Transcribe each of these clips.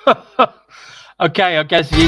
Okay, I guess you.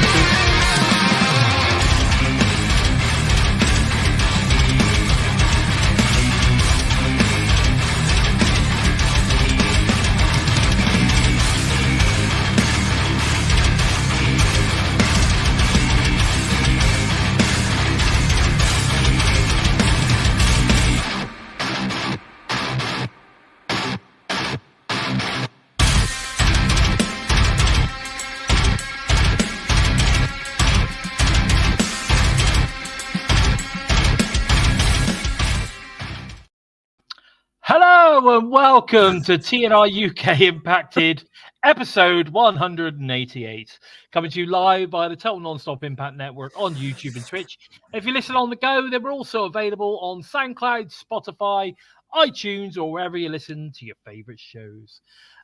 Hello and welcome to TNI-UK Impacted episode 188, coming to you live by the Total Non-Stop Impact Network on YouTube and Twitch. If you listen on the go, then we're also available on SoundCloud, Spotify, iTunes, or wherever you listen to your favorite shows.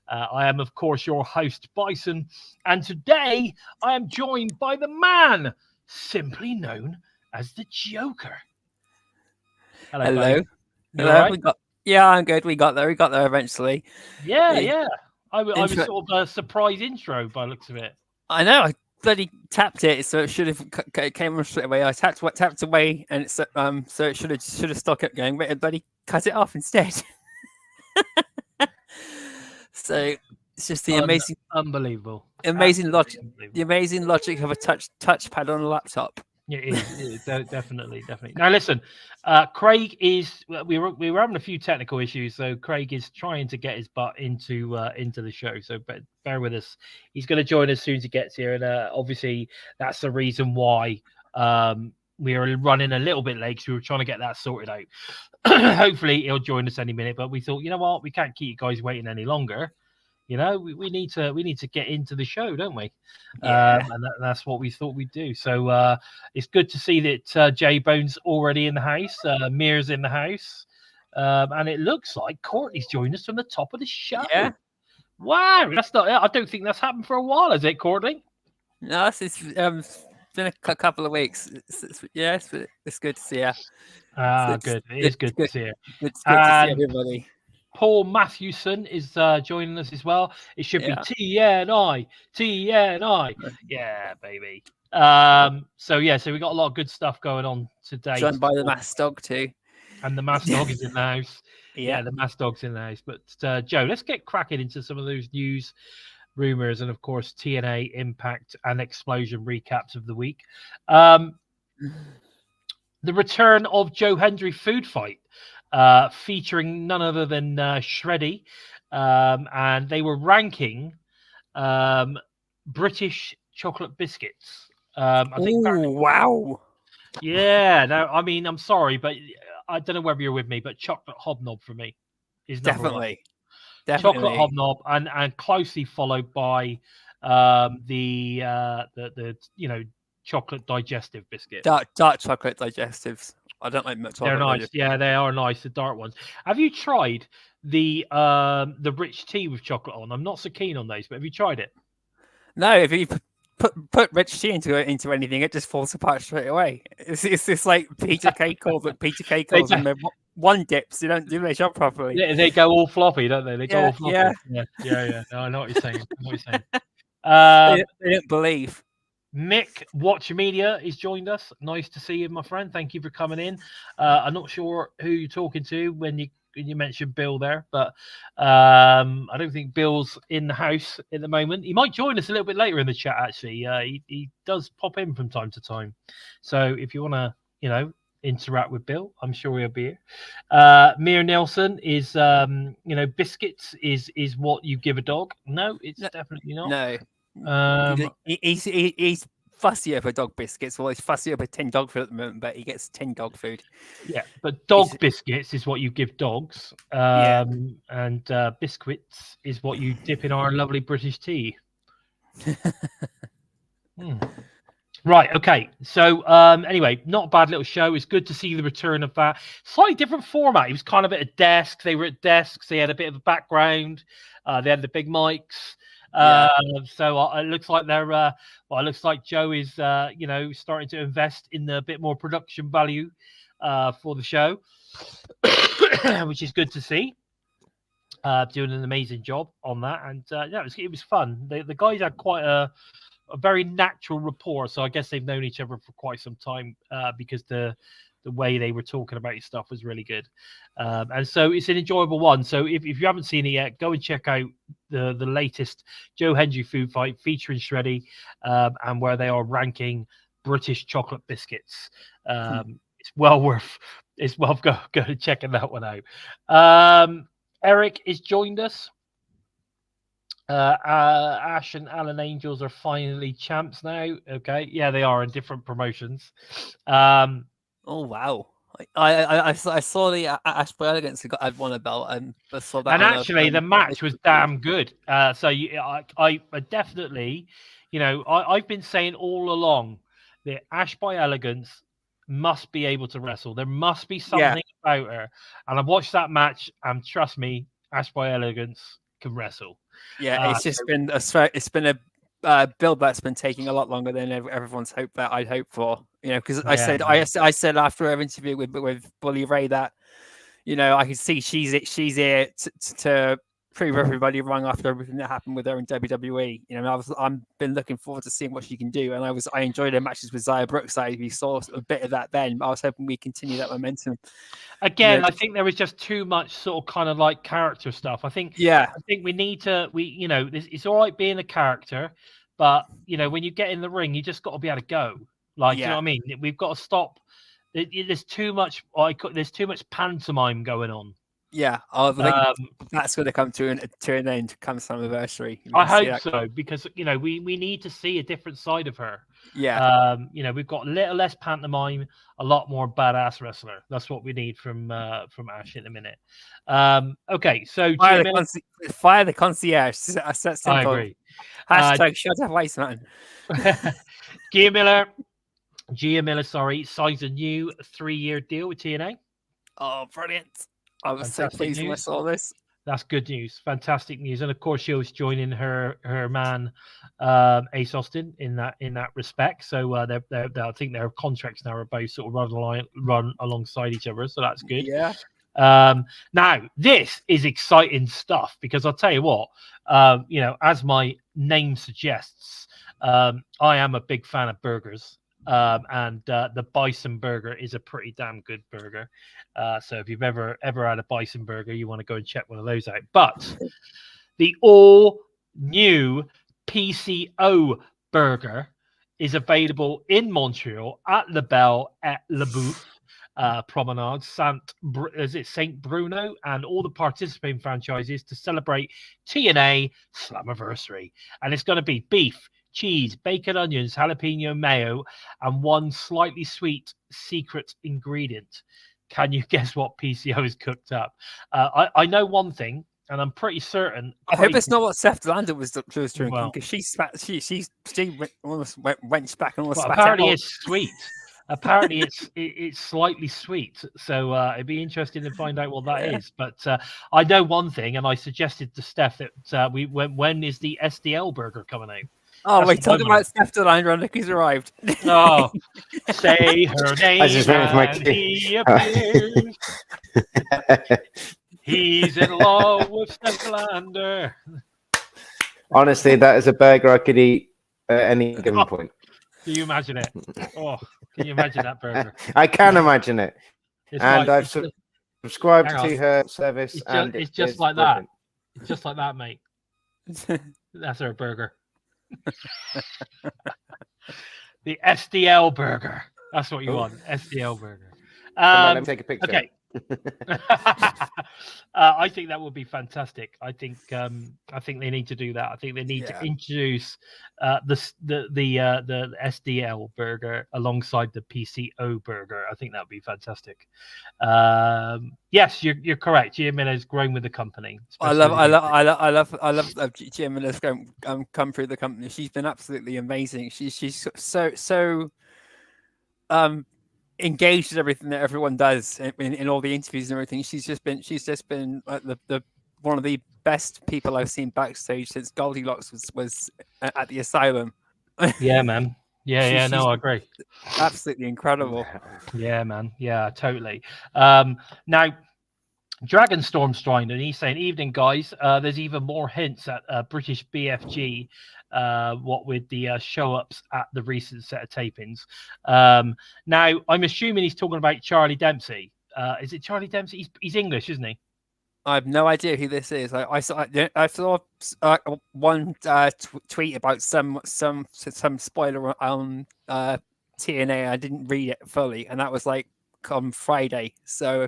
I am, of course, your host, Bison, and today I am joined by the man simply known as the Joker. Hello. Hello. Right? Yeah, I'm good. We got there eventually. Yeah. I was sort of a surprise intro by the looks of it. I know. I bloody tapped it, so it should have came straight away. I tapped away, and it's so it should have stuck it going, but it bloody cut it off instead. So it's just the amazing logic, the amazing logic of a touchpad on a laptop. Yeah, it is definitely. Now, listen, Craig is. We were having a few technical issues, so Craig is trying to get his butt into the show. So bear with us. He's going to join us as soon as he gets here, and obviously that's the reason why we are running a little bit late. So we were trying to get that sorted out. Hopefully, he'll join us any minute. But we thought, you know what, we can't keep you guys waiting any longer. You know, we need to get into the show, don't we? Yeah. And that's what we thought we'd do. So it's good to see that J Bone's already in the house. Mir's in the house. And it looks like Courtney's joined us from the top of the show. Yeah. Wow. I don't think that's happened for a while, has it, Courtney? No, it's been a couple of weeks. It's good to see her. Good. It is good to see her. Good to see everybody. Paul Matthewson is joining us as well. It should be TNI. Yeah, baby. So we got a lot of good stuff going on today. Joined by the Mass Dog too. And the Mass Dog is in the house. Yeah, the Mass Dog's in the house. But Joe, let's get cracking into some of those news, rumors, and of course TNA, Impact, and Xplosion recaps of the week. The return of Joe Hendry food fight. Featuring none other than Shreddy, and they were ranking British chocolate biscuits. Wow! Yeah. Now, I mean, I'm sorry, but I don't know whether you're with me, but chocolate hobnob for me is definitely chocolate hobnob, and closely followed by the chocolate digestive biscuit. Dark chocolate digestives. I don't like much. They're nice. Yeah, they are nice. The dark ones. Have you tried the rich tea with chocolate on? I'm not so keen on those, but have you tried it? No. If you put rich tea into anything, it just falls apart straight away. It's just like Peter Cakes, but Peter Cakes and one dips. They don't do their job properly. Yeah, they go all floppy, don't they? They go all floppy. Yeah. No, I know what you're saying. They don't believe. Nick Watch Media is joined us. Nice to see you, my friend. Thank you for coming in. I'm not sure who you're talking to when you mentioned Bill there, but I don't think Bill's in the house at the moment. He might join us a little bit later in the chat, actually. He does pop in from time to time. So if you want to, interact with Bill, I'm sure he'll be here. Mir Nelson is, biscuits is what you give a dog. No, it's definitely not. No. He's fussy over dog biscuits. Well, he's fussy over 10 dog food at the moment, but he gets 10 dog food. Yeah, but biscuits is what you give dogs. And biscuits is what you dip in our lovely British tea. Right, okay. So anyway, not a bad little show. It's good to see the return of that. Slightly different format. It was kind of at a desk. They were at desks. They had a bit of a background. They had the big mics. So it looks like it looks like Joe is, starting to invest in a bit more production value for the show, which is good to see. doing an amazing job on that, and yeah, it was fun. The guys had quite a very natural rapport, so I guess they've known each other for quite some time because the way they were talking about stuff was really good, and so it's an enjoyable one. So if you haven't seen it yet, go and check out the latest Joe Hendry food fight featuring Shreddy, and where they are ranking British chocolate biscuits. It's well worth go checking that one out. Eric has joined us. Ash and Alan Angels are finally champs now. Okay, yeah, they are in different promotions. Oh wow! I saw the Ash by Elegeance had won a belt, and I saw that. And actually, the match was damn good. So I definitely, I've been saying all along that Ash by Elegance must be able to wrestle. There must be something about her. And I've watched that match, and trust me, Ash by Elegance can wrestle. Yeah, it's been a build that's been taking a lot longer than everyone's hoped that I'd hoped for. Because I said after our interview with Bully Ray that I could see she's here to prove everybody wrong after everything that happened with her in WWE. I've been looking forward to seeing what she can do, and I enjoyed her matches with Xia Brookside. We saw a bit of that then, but I was hoping we continue that momentum. Again, I think there was just too much sort of kind of like character stuff. I think we need to it's all right being a character, but when you get in the ring, you just got to be able to go. Like, you know what I mean? We've got to stop. There's too much. There's too much pantomime going on. Yeah, I think that's going to come to an end come Slammiversary. I hope so, because we need to see a different side of her. Yeah. We've got a little less pantomime, a lot more badass wrestler. That's what we need from Ash in a minute. Okay, so fire the concierge. That's I agree. Hashtag shut up, Ice Man. Gia Miller, signs a new 3-year deal with TNA. Oh, brilliant. I was so pleased when I saw this. That's good news. Fantastic news. And of course, she was joining her man, Ace Austin, in that respect. So I think their contracts now are both sort of run alongside each other. So that's good. Yeah. Now, this is exciting stuff because I'll tell you what, as my name suggests, I am a big fan of burgers. And the Bison burger is a pretty damn good burger. So if you've ever had a Bison burger, you want to go and check one of those out. But the all new PCO burger is available in Montreal at La Belle et Le Bouffe Promenade, Saint Bruno, and all the participating franchises to celebrate TNA Slammiversary. And it's going to be beef, cheese, bacon, onions, jalapeno mayo, and one slightly sweet secret ingredient. Can you guess what PCO is cooked up? I know one thing, and I'm pretty certain. I hope it's not what Seth Lander was drinking, because she almost went back and almost spat apparently out. It's sweet. Apparently it's slightly sweet. So it'd be interesting to find out what that is. But I know one thing, and I suggested to Steph that when is the SDL burger coming out? Oh, we're talking about Steph Delander. He's arrived. Oh, say her name. I just went with my he appears. He's in love with Steph Delander. Honestly, that is a burger I could eat at any given point. Can you imagine it? Oh, can you imagine that burger? I can imagine it. I've subscribed Hang on. to her service. It's just like that. It's just like that, mate. That's her burger. The SDL burger. That's what you want. SDL burger. Come on, let me take a picture. Okay. I think that would be fantastic. I think they need to do that. I think they need to introduce the SDL burger alongside the PCO burger. I think that would be fantastic. Yes, you're correct. Gia Miller's grown with the company. I love Gia Miller's come through the company. She's been absolutely amazing. She's so engaged in everything that everyone does in all the interviews and everything. She's just been like the one of the best people I've seen backstage since Goldilocks was at the asylum. Yeah, man. Yeah, I agree. Absolutely incredible. Yeah, man. Yeah, totally. Now, Dragonstorm's joined, and he's saying, "Evening, guys. There's even more hints at British BFG. What with the show-ups at the recent set of tapings. Now, I'm assuming he's talking about Charlie Dempsey. Is it Charlie Dempsey? He's English, isn't he? I have no idea who this is. I saw one tweet about some spoiler on TNA. I didn't read it fully, and that was like on Friday. So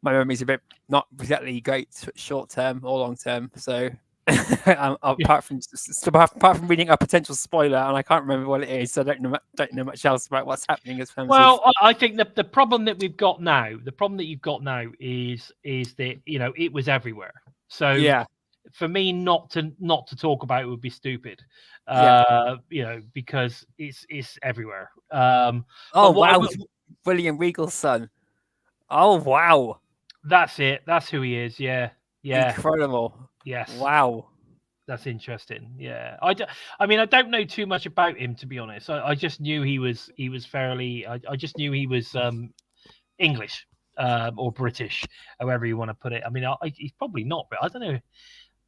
my memory's a bit not exactly great short term or long term. So apart from reading a potential spoiler, and I can't remember what it is, so I don't know much else about what's happening as far as. Well, I think the problem that we've got now, the problem that you've got now is that it was everywhere. So yeah, for me not to talk about it would be stupid. Because it's everywhere. Oh wow, William Regal's son. Oh wow, that's it. That's who he is. Yeah. Incredible. Yes. Wow. That's interesting. Yeah. I don't know too much about him, to be honest. I just knew he was fairly. I just knew he was English or British, however you want to put it. I mean, he's probably not, but I don't know.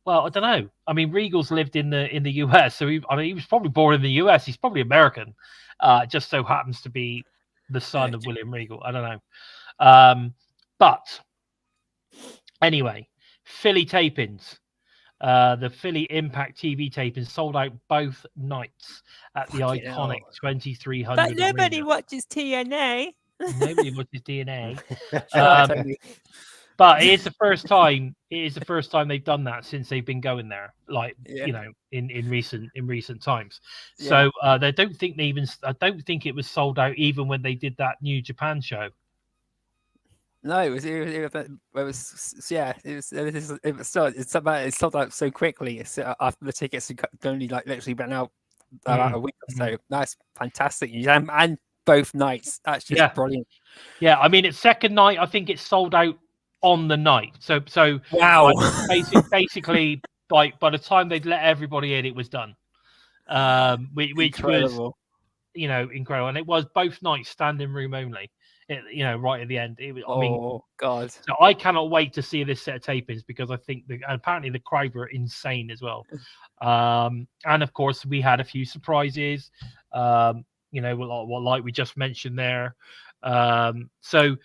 Well, I don't know. I mean, Regal's lived in the US, so he was probably born in the US. He's probably American. Just so happens to be the son of William Regal. I don't know. But anyway, Philly tapings. The Philly Impact TV tapings sold out both nights at the iconic 2300. But nobody watches TNA. Nobody watches TNA. But it is the first time. It is the first time they've done that since they've been going there. In recent times. So I don't think it was sold out even when they did that New Japan show. No, it sold out so quickly. After the tickets had only literally been out about a week or so. That's fantastic news, and both nights. That's just brilliant. Yeah, I mean, its second night, I think it's sold out on the night. So wow. Basically, by the time they'd let everybody in, it was done. Which incredible. Was incredible, and it was both nights standing room only. Right at the end. It was. God! So I cannot wait to see this set of tapings because I think apparently the crowd were insane as well. And of course we had a few surprises. Like we just mentioned there. So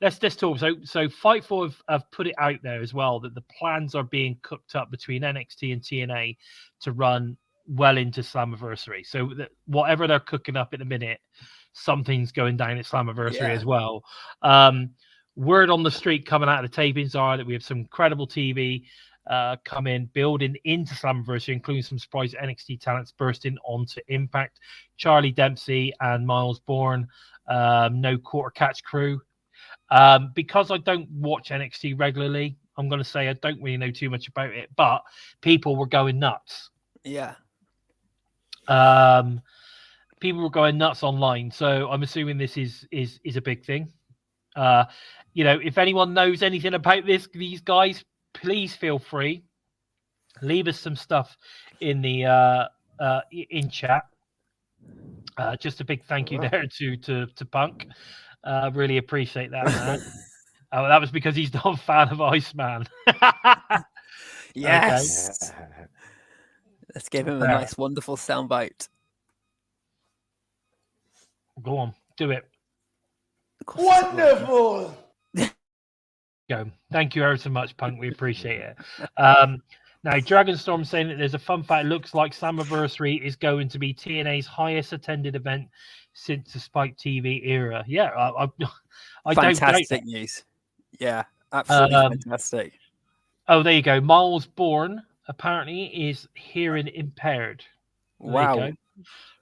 let's talk. So Fightful have put it out there as well that the plans are being cooked up between NXT and TNA to run well into Slammiversary. So that whatever they're cooking up at the minute, something's going down at Slammiversary as well. Word on the street coming out of the tapings are that we have some incredible TV building into Slammiversary, including some surprise NXT talents bursting onto Impact. Charlie Dempsey and Miles Bourne, no quarter catch crew. Because I don't watch NXT regularly, I'm going to say I don't really know too much about it, but people were going nuts. Yeah. People were going nuts online, so I'm assuming this is a big thing. If anyone knows anything about these guys, please feel free. Leave us some stuff in the in chat. Just a big thank you there to Punk. Really appreciate that, man. That was because he's not a fan of Iceman. Yes. Okay. Let's give him a nice, wonderful soundbite. Go on, do it. Wonderful. Go. Thank you ever so much, Punk. We appreciate it. Now, Dragonstorm saying that there's a fun fact. It looks like Slammiversary is going to be TNA's highest attended event since the Spike TV era. Yeah, I fantastic news. Yeah, absolutely fantastic. Oh, there you go. Miles Bourne apparently is hearing impaired. Wow.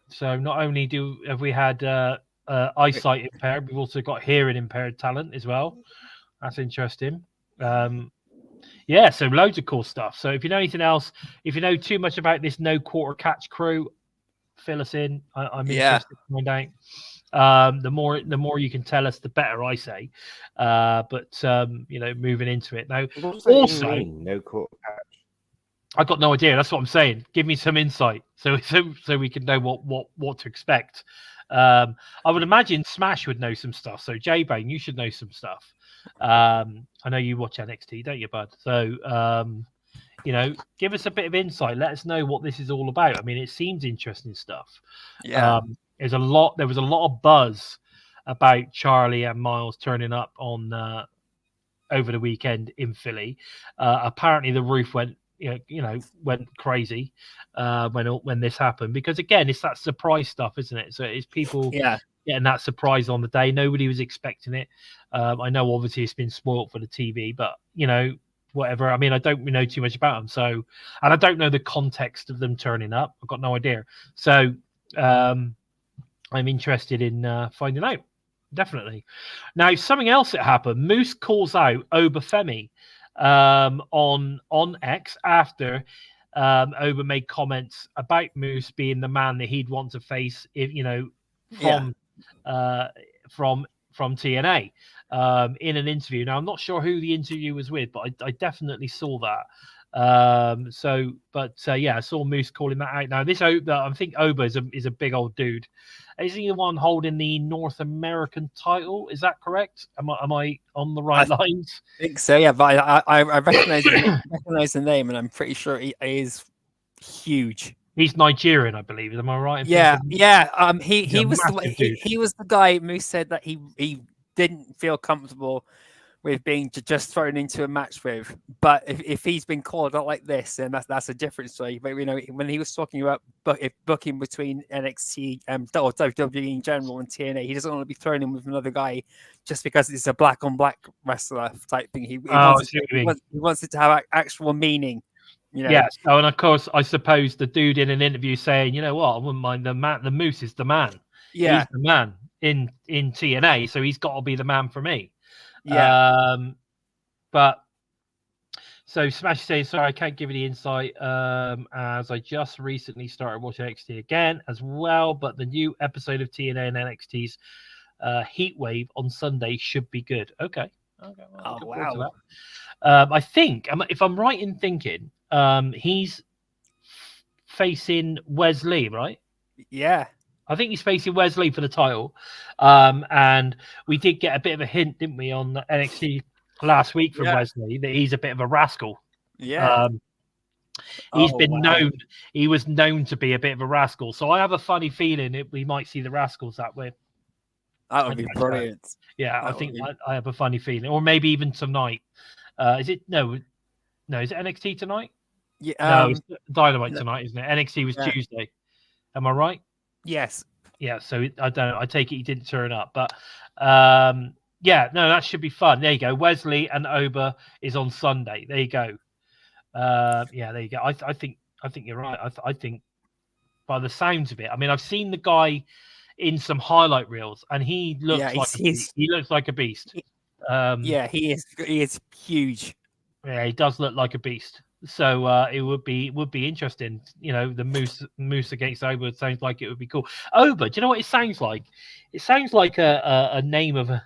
So not only have we had eyesight impaired, we've also got hearing impaired talent as well. That's interesting. So loads of cool stuff. So if you know anything else, if you know too much about this no quarter catch crew, fill us in. I'm interested to find out. The more you can tell us, the better, I say. But moving into it now. Also, no quarter catch. I got no idea. That's what I'm saying. Give me some insight so we can know what to expect. I would imagine Smash would know some stuff. So J-Bane, you should know some stuff. I know you watch NXT, don't you, bud? So give us a bit of insight. Let us know what this is all about. I mean, it seems interesting stuff. Yeah. There was a lot of buzz about Charlie and Miles turning up on over the weekend in Philly. Apparently, the roof went crazy when this happened, because again, it's that surprise stuff, isn't it? So it's people getting that surprise on the day. Nobody was expecting it. I know obviously it's been spoiled for the TV, but whatever. I mean, I don't know too much about them, so, and I don't know the context of them turning up. I've got no idea. So I'm interested in finding out. Definitely. Now, something else that happened. Moose calls out Obafemi on X after Oba made comments about Moose being the man that he'd want to face if from TNA in an interview. Now, I'm not sure who the interview was with, but I definitely saw that. I saw Moose calling that out. Now, this I think Oba is a big old dude. Is he the one holding the North American title? Is that correct? Am I on the right lines? I think so, yeah. But I recognize the name, and I'm pretty sure he is huge. He's Nigerian, I believe. Am I right? He was the guy. Moose said that he didn't feel comfortable with being just thrown into a match with, but if he's been called out like this, then that's a different story. But when he was talking about booking between NXT or WWE in general and TNA, he doesn't want to be thrown in with another guy just because it's a black on black wrestler type thing. He wants it to have actual meaning. Yes. Oh, and of course, I suppose the dude in an interview saying, you know what, I wouldn't mind the Moose is the man. Yeah, he's the man in TNA, so he's got to be the man for me. Yeah. But so Smash says, sorry, I can't give you the insight as I just recently started watching NXT again as well. But the new episode of TNA and NXT's Heat Wave on Sunday should be good. Okay. Well, wow. I think, if I'm right in thinking, he's facing Wesley, right? Yeah. I think he's facing Wesley for the title. And we did get a bit of a hint, didn't we, on NXT last week from Wesley that he's a bit of a rascal. Yeah. He was known to be a bit of a rascal. So I have a funny feeling we might see the Rascals that way. That would be brilliant. Yeah, I have a funny feeling. Or maybe even tonight. Is it is it NXT tonight? Yeah. No, it's Dynamite tonight, isn't it? NXT was Tuesday. Am I right? Yes. Yeah, so I don't know. I take it he didn't turn up, but that should be fun. There you go. Wesley and Oba is on Sunday. There you go. There you go. I think you're right. I think by the sounds of it, I mean, I've seen the guy in some highlight reels, and he looks he looks like a beast. He is huge. Yeah, he does look like a beast. So it would be interesting. The Moose against Oba sounds like it would be cool. Oba, do you know what it sounds like? It sounds like a name of I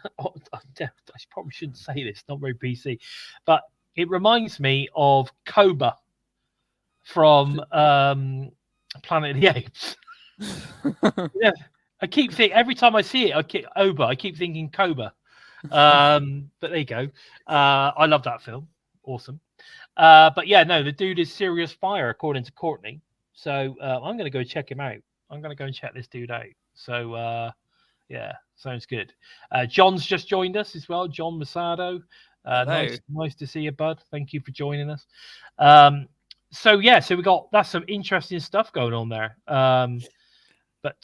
probably shouldn't say this, not very PC, but it reminds me of Cobra from Planet of the Apes. Yeah, I keep thinking every time I see it, I keep thinking Cobra. But there you go. I love that film. Awesome. The dude is serious fire according to Courtney. So I'm going to go check him out. I'm going to go and check this dude out. So sounds good. John's just joined us as well. John Masado. Nice to see you, bud. Thank you for joining us. So we got that's some interesting stuff going on there. But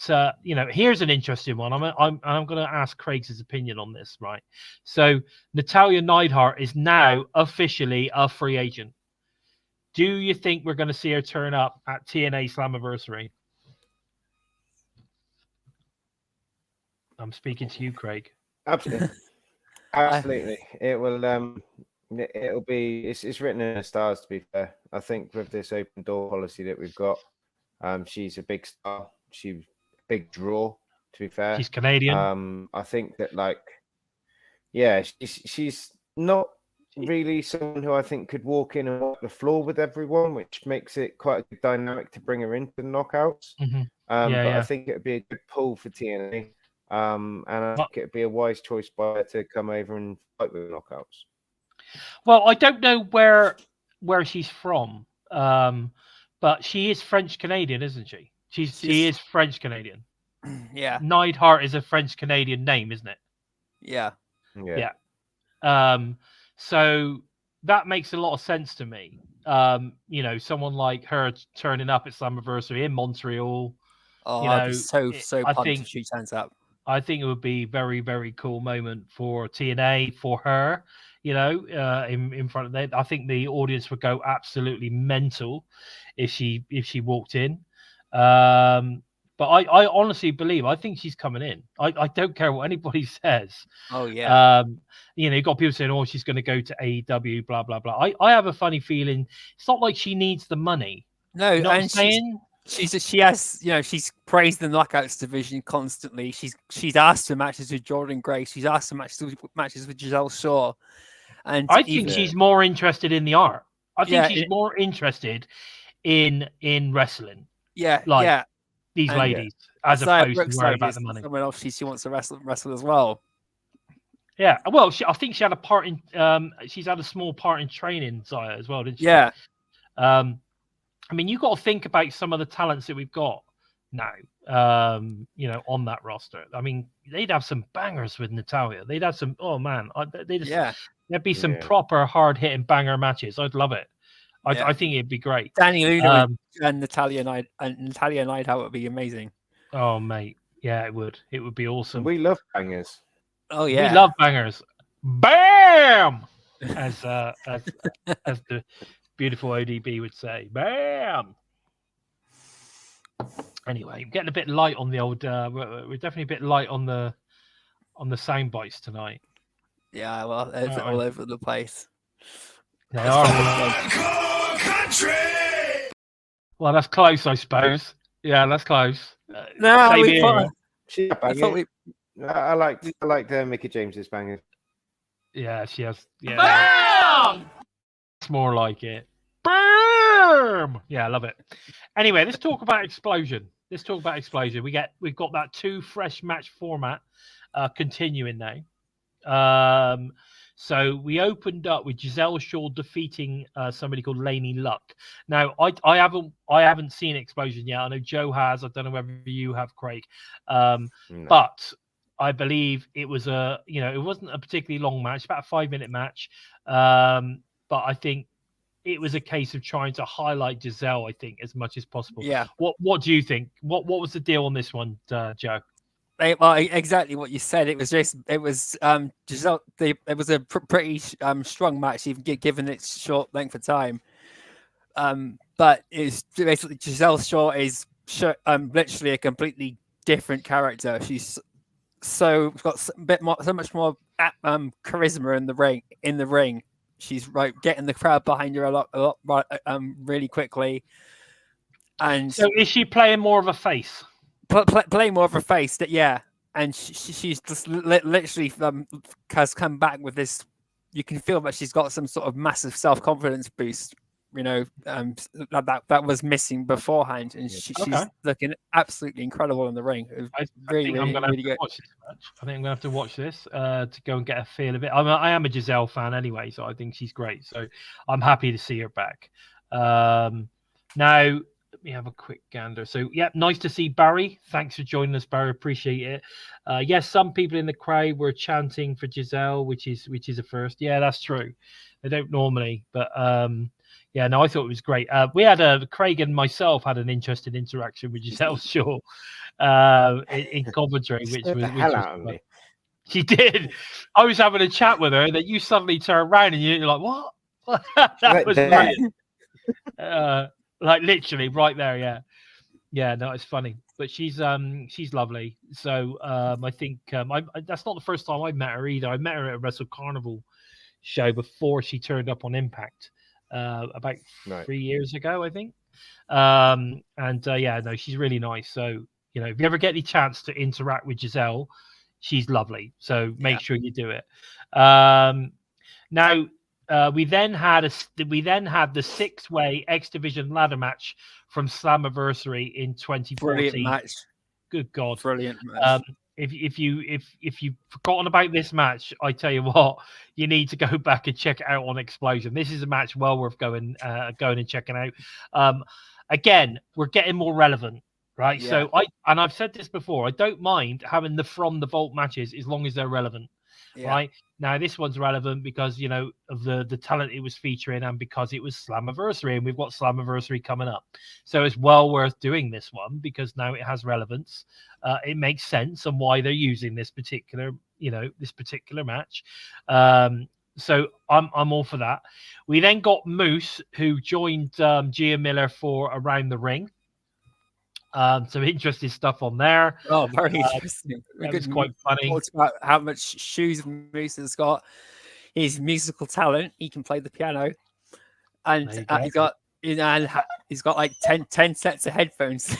here's an interesting one. I'm going to ask Craig's opinion on this, right? So Natalya Neidhart is now officially a free agent. Do you think we're going to see her turn up at TNA Slammiversary? I'm speaking to you, Craig. Absolutely. Absolutely. It will. It'll be. It's written in the stars. To be fair, I think with this open door policy that we've got, she's a big star. She's a big draw. To be fair, she's Canadian. I think that she's not. really someone who I think could walk in and wipe the floor with everyone, which makes it quite a good dynamic to bring her into the knockouts. I think it would be a good pull for TNA. And I think it would be a wise choice by her to come over and fight with the knockouts. Well, I don't know where she's from, but she is French Canadian, isn't she? She is French Canadian. Yeah. Neidhart is a French Canadian name, isn't it? Yeah. So that makes a lot of sense to me. Someone like her turning up at Slammiversary in Montreal. I'd be so pumped if she turns up. I think it would be a very, very cool moment for TNA, for her, in front of them. I think the audience would go absolutely mental if she walked in. But I honestly believe, I think she's coming in. I don't care what anybody says. Oh, yeah. You've got people saying, oh, she's going to go to AEW, blah, blah, blah. I have a funny feeling. It's not like she needs the money. No, you know what I'm saying? She has, she's praised the knockouts division constantly. She's asked for matches with Jordynne Grace. She's asked for matches with Giselle Shaw. And I think she's more interested in the art. I think she's more interested in wrestling. These ladies, as opposed to worrying about the money. Someone else she wants to wrestle as well. Yeah, well, I think she had a part in. She's had a small part in training Zaya as well, didn't she? Yeah. I mean, you got to think about some of the talents that we've got now. On that roster. I mean, they'd have some bangers with Natalya. They'd have some. Oh man, there'd be some proper hard hitting banger matches. I'd love it. I think it'd be great. Dani Luna and Natalya Neidhart would be amazing. Oh mate, yeah, it would. It would be awesome. We love bangers. Oh yeah, we love bangers. Bam, as the beautiful ODB would say, bam. Anyway, I'm getting a bit light on the old. We're definitely a bit light on the sound bites tonight. Yeah, well, it's all over the place. They are all over. Well, that's close, I suppose. Yeah, that's close. I like Mickey James's bangers. Yeah, she has. Yeah, bam! It's more like it. Bam! Yeah, I love it. Anyway, let's talk about Xplosion. We've got that 2 fresh match format continuing now. So we opened up with Giselle Shaw defeating somebody called Lainey Luck. Now I haven't seen Xplosion yet. I know Joe has. I don't know whether you have, Craig. No. But I believe it was it wasn't a particularly long match, about a 5-minute match. But I think it was a case of trying to highlight Giselle, I think, as much as possible. Yeah. What do you think? What was the deal on this one, Joe? Well, exactly what you said. It was Giselle. It was a pretty strong match, even given its short length of time. But it's basically Giselle Shaw is literally a completely different character. She's so much more charisma in the ring. She's getting the crowd behind her a lot really quickly. And so, is she playing more of a face? Playing more of a face, and she's just literally has come back with this. You can feel that she's got some sort of massive self-confidence boost, that was missing beforehand, and she's looking absolutely incredible in the ring. I think I'm going to have to watch this to go and get a feel of it. I am a Giselle fan anyway, so I think she's great. So I'm happy to see her back. Now, let me have a quick gander. So, nice to see Barry. Thanks for joining us, Barry. Appreciate it. Yes, some people in the crowd were chanting for Giselle, which is a first. Yeah, that's true. They don't normally, but I thought it was great. We had Craig and myself had an interesting interaction with Giselle Shaw in commentary, which was out of me. She did. I was having a chat with her, that you suddenly turn around and you're like, "What?" That was brilliant. Like literally right there, yeah. No, it's funny, but she's lovely. So I think that's not the first time I met her either. I met her at a Wrestle Carnival show before she turned up on Impact about 3 years ago, I think. She's really nice. So if you ever get any chance to interact with Giselle, she's lovely. So make sure you do it. Now, we then had the 6-way X Division ladder match from Slammiversary in 2014. Brilliant match. Good God, brilliant match. If you've forgotten about this match, I tell you what, you need to go back and check it out on Xplosion. This is a match well worth going and checking out. Again, we're getting more relevant, right? Yeah. So I've said this before, I don't mind having the From the Vault matches as long as they're relevant. Yeah. Right now, this one's relevant because of the talent it was featuring, and because it was Slammiversary, and we've got Slammiversary coming up, so it's well worth doing this one because now it has relevance. It makes sense on why they're using this particular match. So I'm all for that. We then got Moose, who joined Gia Miller for Around the Ring. Some interesting stuff on there. Oh, very interesting. It was quite funny. Talked about how much shoes Moose has got. His musical talent. He can play the piano, and he's got like 10 sets of headphones.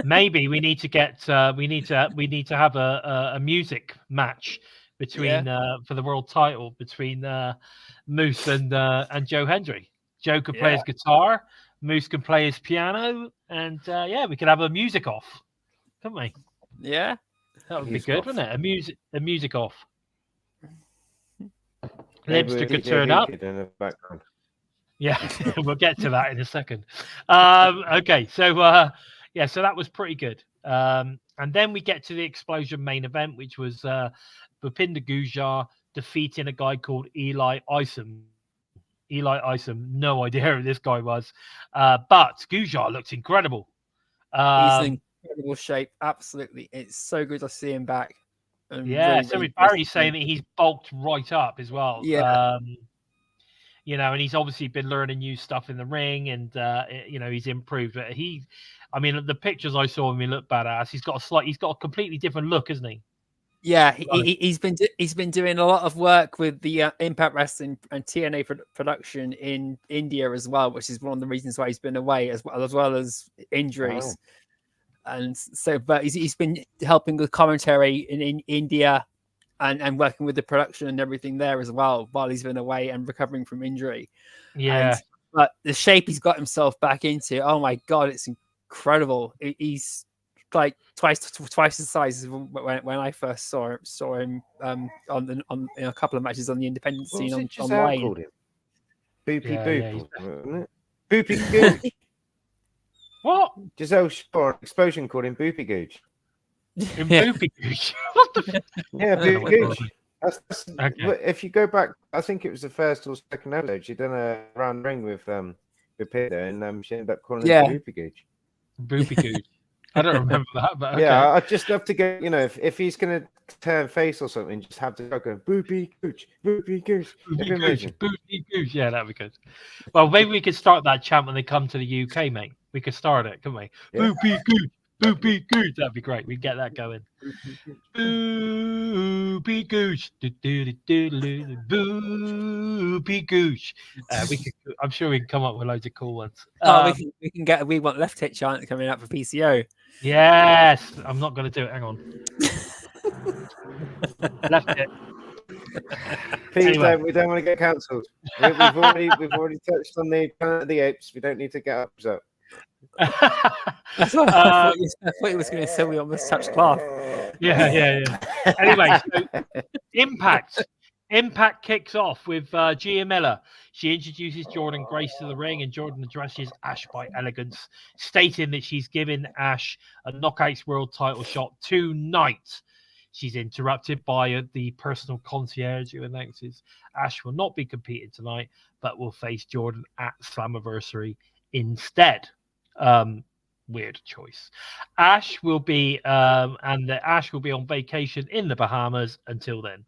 Maybe we need to get we need to have a music match between for the world title between Moose and Joe Hendry. Joe could play his guitar. Moose can play his piano, and we could have a music off, couldn't we? Yeah, that would be good, wouldn't it? A music off. Limpster could turn up. In the background. Yeah, we'll get to that in a second. Okay, so so that was pretty good. And then we get to the Xplosion main event, which was Bhuphinder Gujjar defeating a guy called Eli Isom. No idea who this guy was, but Gujjar looks incredible. He's in incredible shape. Absolutely, it's so good to see him back. Yeah, so Barry's saying that he's bulked right up as well. Yeah, and he's obviously been learning new stuff in the ring, and he's improved. But the pictures I saw of him, he looked badass. He's got a completely different look, isn't he? Yeah, he's been doing a lot of work with the Impact Wrestling and TNA production in India as well, which is one of the reasons why he's been away, as well as injuries. Wow. And so, but he's been helping with commentary in India and working with the production and everything there as well while he's been away and recovering from injury. Yeah, but the shape he's got himself back into, oh my God, it's incredible. He's like twice the size of when I first saw him on a couple of matches on the independent scene online. Boopy Boop. Boopy Gooch. What? Giselle Shaw, Xplosion called him Boopy Gooch. Boopy Gooch. What the? Yeah, Boopy Gooch. Okay. If you go back, I think it was the first or second episode. She done a round ring with Peter, and she ended up calling him Boopy Gooch. Boopy Gooch. I don't remember that, but okay. Yeah, I'd just love to get, if he's going to turn face or something, just have to go Boopy Gooch, Boopy Gooch. Boopy Gooch. Yeah, that'd be good. Well, maybe we could start that chant when they come to the UK, mate. We could start it, couldn't we? Yeah. Boopy Gooch, Boopy Gooch. That'd be great. We'd get that going. Boopy Gooch. Boopy Gooch. I'm sure we can come up with loads of cool ones. We can get a We Want Left Hit chant coming up for PCO. Yes, I'm not going to do it. Hang on. Left Hit. Please don't. We don't want to get cancelled. We've already touched on the Planet of the Apes. We don't need to get up. So. I thought he was going to say we almost touched cloth. Yeah. Anyway, so Impact kicks off with Gia Miller. She introduces Jordynne Grace to the ring, and Jordynne addresses Ash by Elegeance, stating that she's giving Ash a Knockouts World title shot tonight. She's interrupted by the personal concierge, who announces Ash will not be competing tonight, but will face Jordynne at Slammiversary instead. Weird choice. Ash will be on vacation in the Bahamas until then.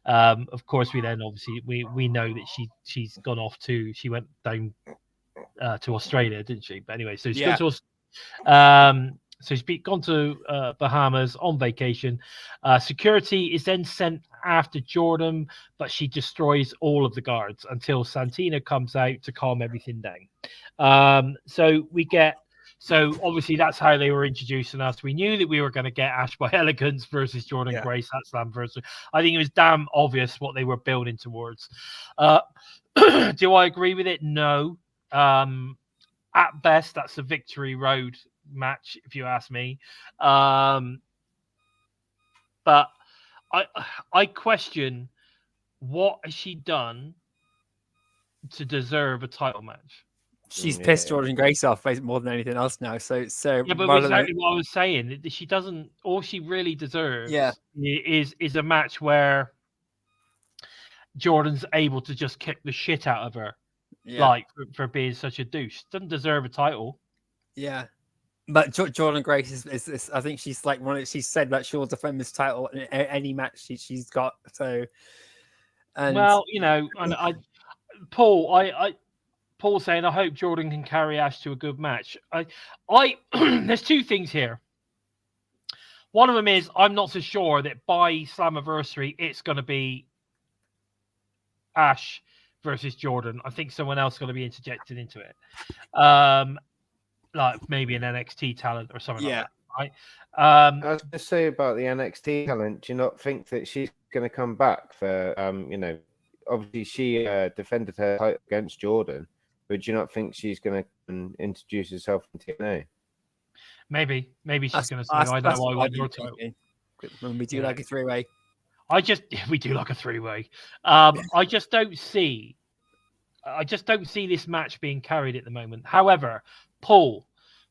Of course, we know that she's gone off she went down to Australia, didn't she? But anyway, so she's gone to Bahamas on vacation. Security is then sent after Jordynne, but she destroys all of the guards until Santana comes out to calm everything down. So we get So obviously that's how they were introducing us. We knew that we were going to get Ash by Elegeance versus Jordynne Grace at Slammiversary. I think it was damn obvious what they were building towards. Do I agree with it? No. At best, that's a victory road match, if you ask me. But I question, what has she done to deserve a title match? She's pissed Jordynne Grace off more than anything else now. So yeah, but exactly what I was saying. She doesn't. All she really deserves is a match where Jordynne's able to just kick the shit out of her, like for being such a douche. Doesn't deserve a title. Yeah, but Jordynne Grace is I think she's like she said that she'll defend this title in any match she's got. So, and well, you know, and Paul's saying, I hope Jordynne can carry Ash to a good match. There's two things here. One of them is I'm not so sure that by Slammiversary it's going to be Ash versus Jordynne. I think someone else is going to be interjected into it. Like maybe an NXT talent or something like that, right? I was going to say about the NXT talent, do you not think that she's going to come back for, you know, obviously she defended her title against Jordynne. But do you not think she's going to introduce herself in TNA? Maybe she's going to say, I know I want your title. When we do like a three-way. We do like a three-way. I just don't see this match being carried at the moment. However, Paul,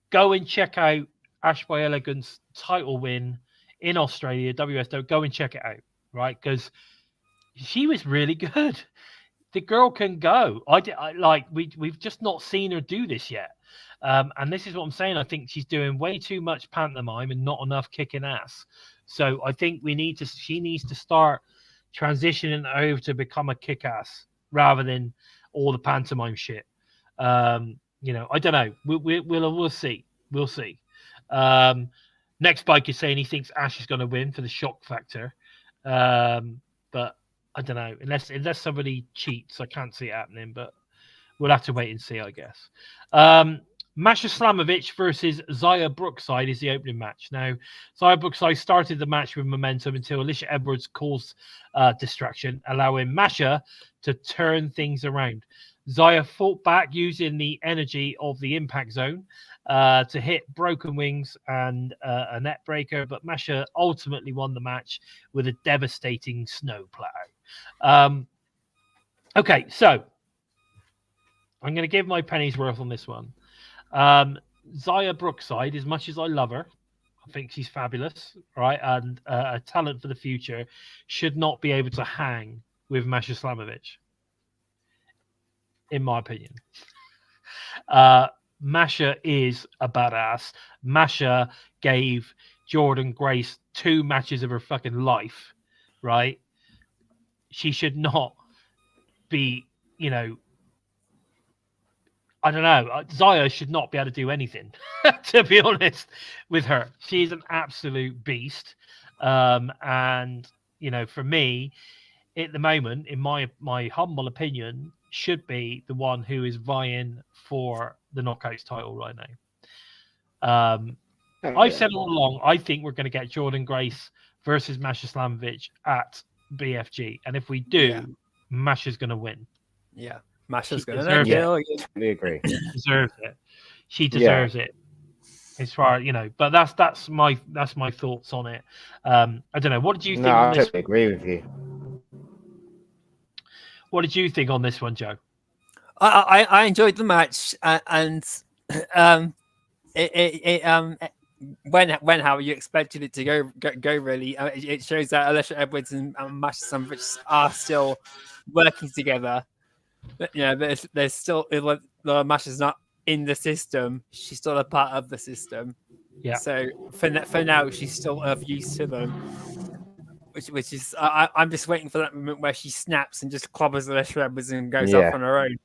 go and check out Ash by Elegance's title win in Australia, WSW. Go and check it out, right? Because she was really good. The girl can go. We've just not seen her do this yet. And this is what I'm saying. I think she's doing way too much pantomime and not enough kicking ass. So I think she needs to start transitioning over to become a kick ass rather than all the pantomime shit. You know, I don't know. We'll see. We'll see. Next Bike is saying he thinks Ash is going to win for the shock factor. But I don't know, unless somebody cheats, I can't see it happening, but we'll have to wait and see, I guess. Masha Slamovich versus Xia Brookside is the opening match. Now, Xia Brookside started the match with momentum until Alisha Edwards caused distraction, allowing Masha to turn things around. Xia fought back using the energy of the impact zone to hit broken wings and a net breaker, but Masha ultimately won the match with a devastating snow plow. Okay, so I'm going to give my penny's worth on this one. Xia Brookside, as much as I love her, I think she's fabulous, right? And a talent for the future, should not be able to hang with Masha Slamovich, in my opinion. Masha is a badass. Masha gave Jordynne Grace 2 matches of her fucking life, right? She should not be, you know, I don't know. Xia should not be able to do anything, to be honest with her. She's an absolute beast. And, you know, for me, at the moment, in my humble opinion, should be the one who is vying for the Knockouts title right now. I've said all along, I think we're going to get Jordynne Grace versus Masha Slamovich at BFG. And if we do, Masha's going to win. Yeah. Masha's going to kill. I totally agree. Deserves it. She deserves it. As far, you know, but that's my thoughts on it. I don't know. What did you think? I totally agree with you. What did you think on this one, Joe? I enjoyed the match, and it went how you expected it to go really. It shows that Alisha Edwards and Masha Slamovich are still working together. But, you know, there's still Masha's not in the system. She's still a part of the system. Yeah. So for now, she's still of use to them. Which is I'm just waiting for that moment where she snaps and just clobbers Alisha Edwards and goes off on her own.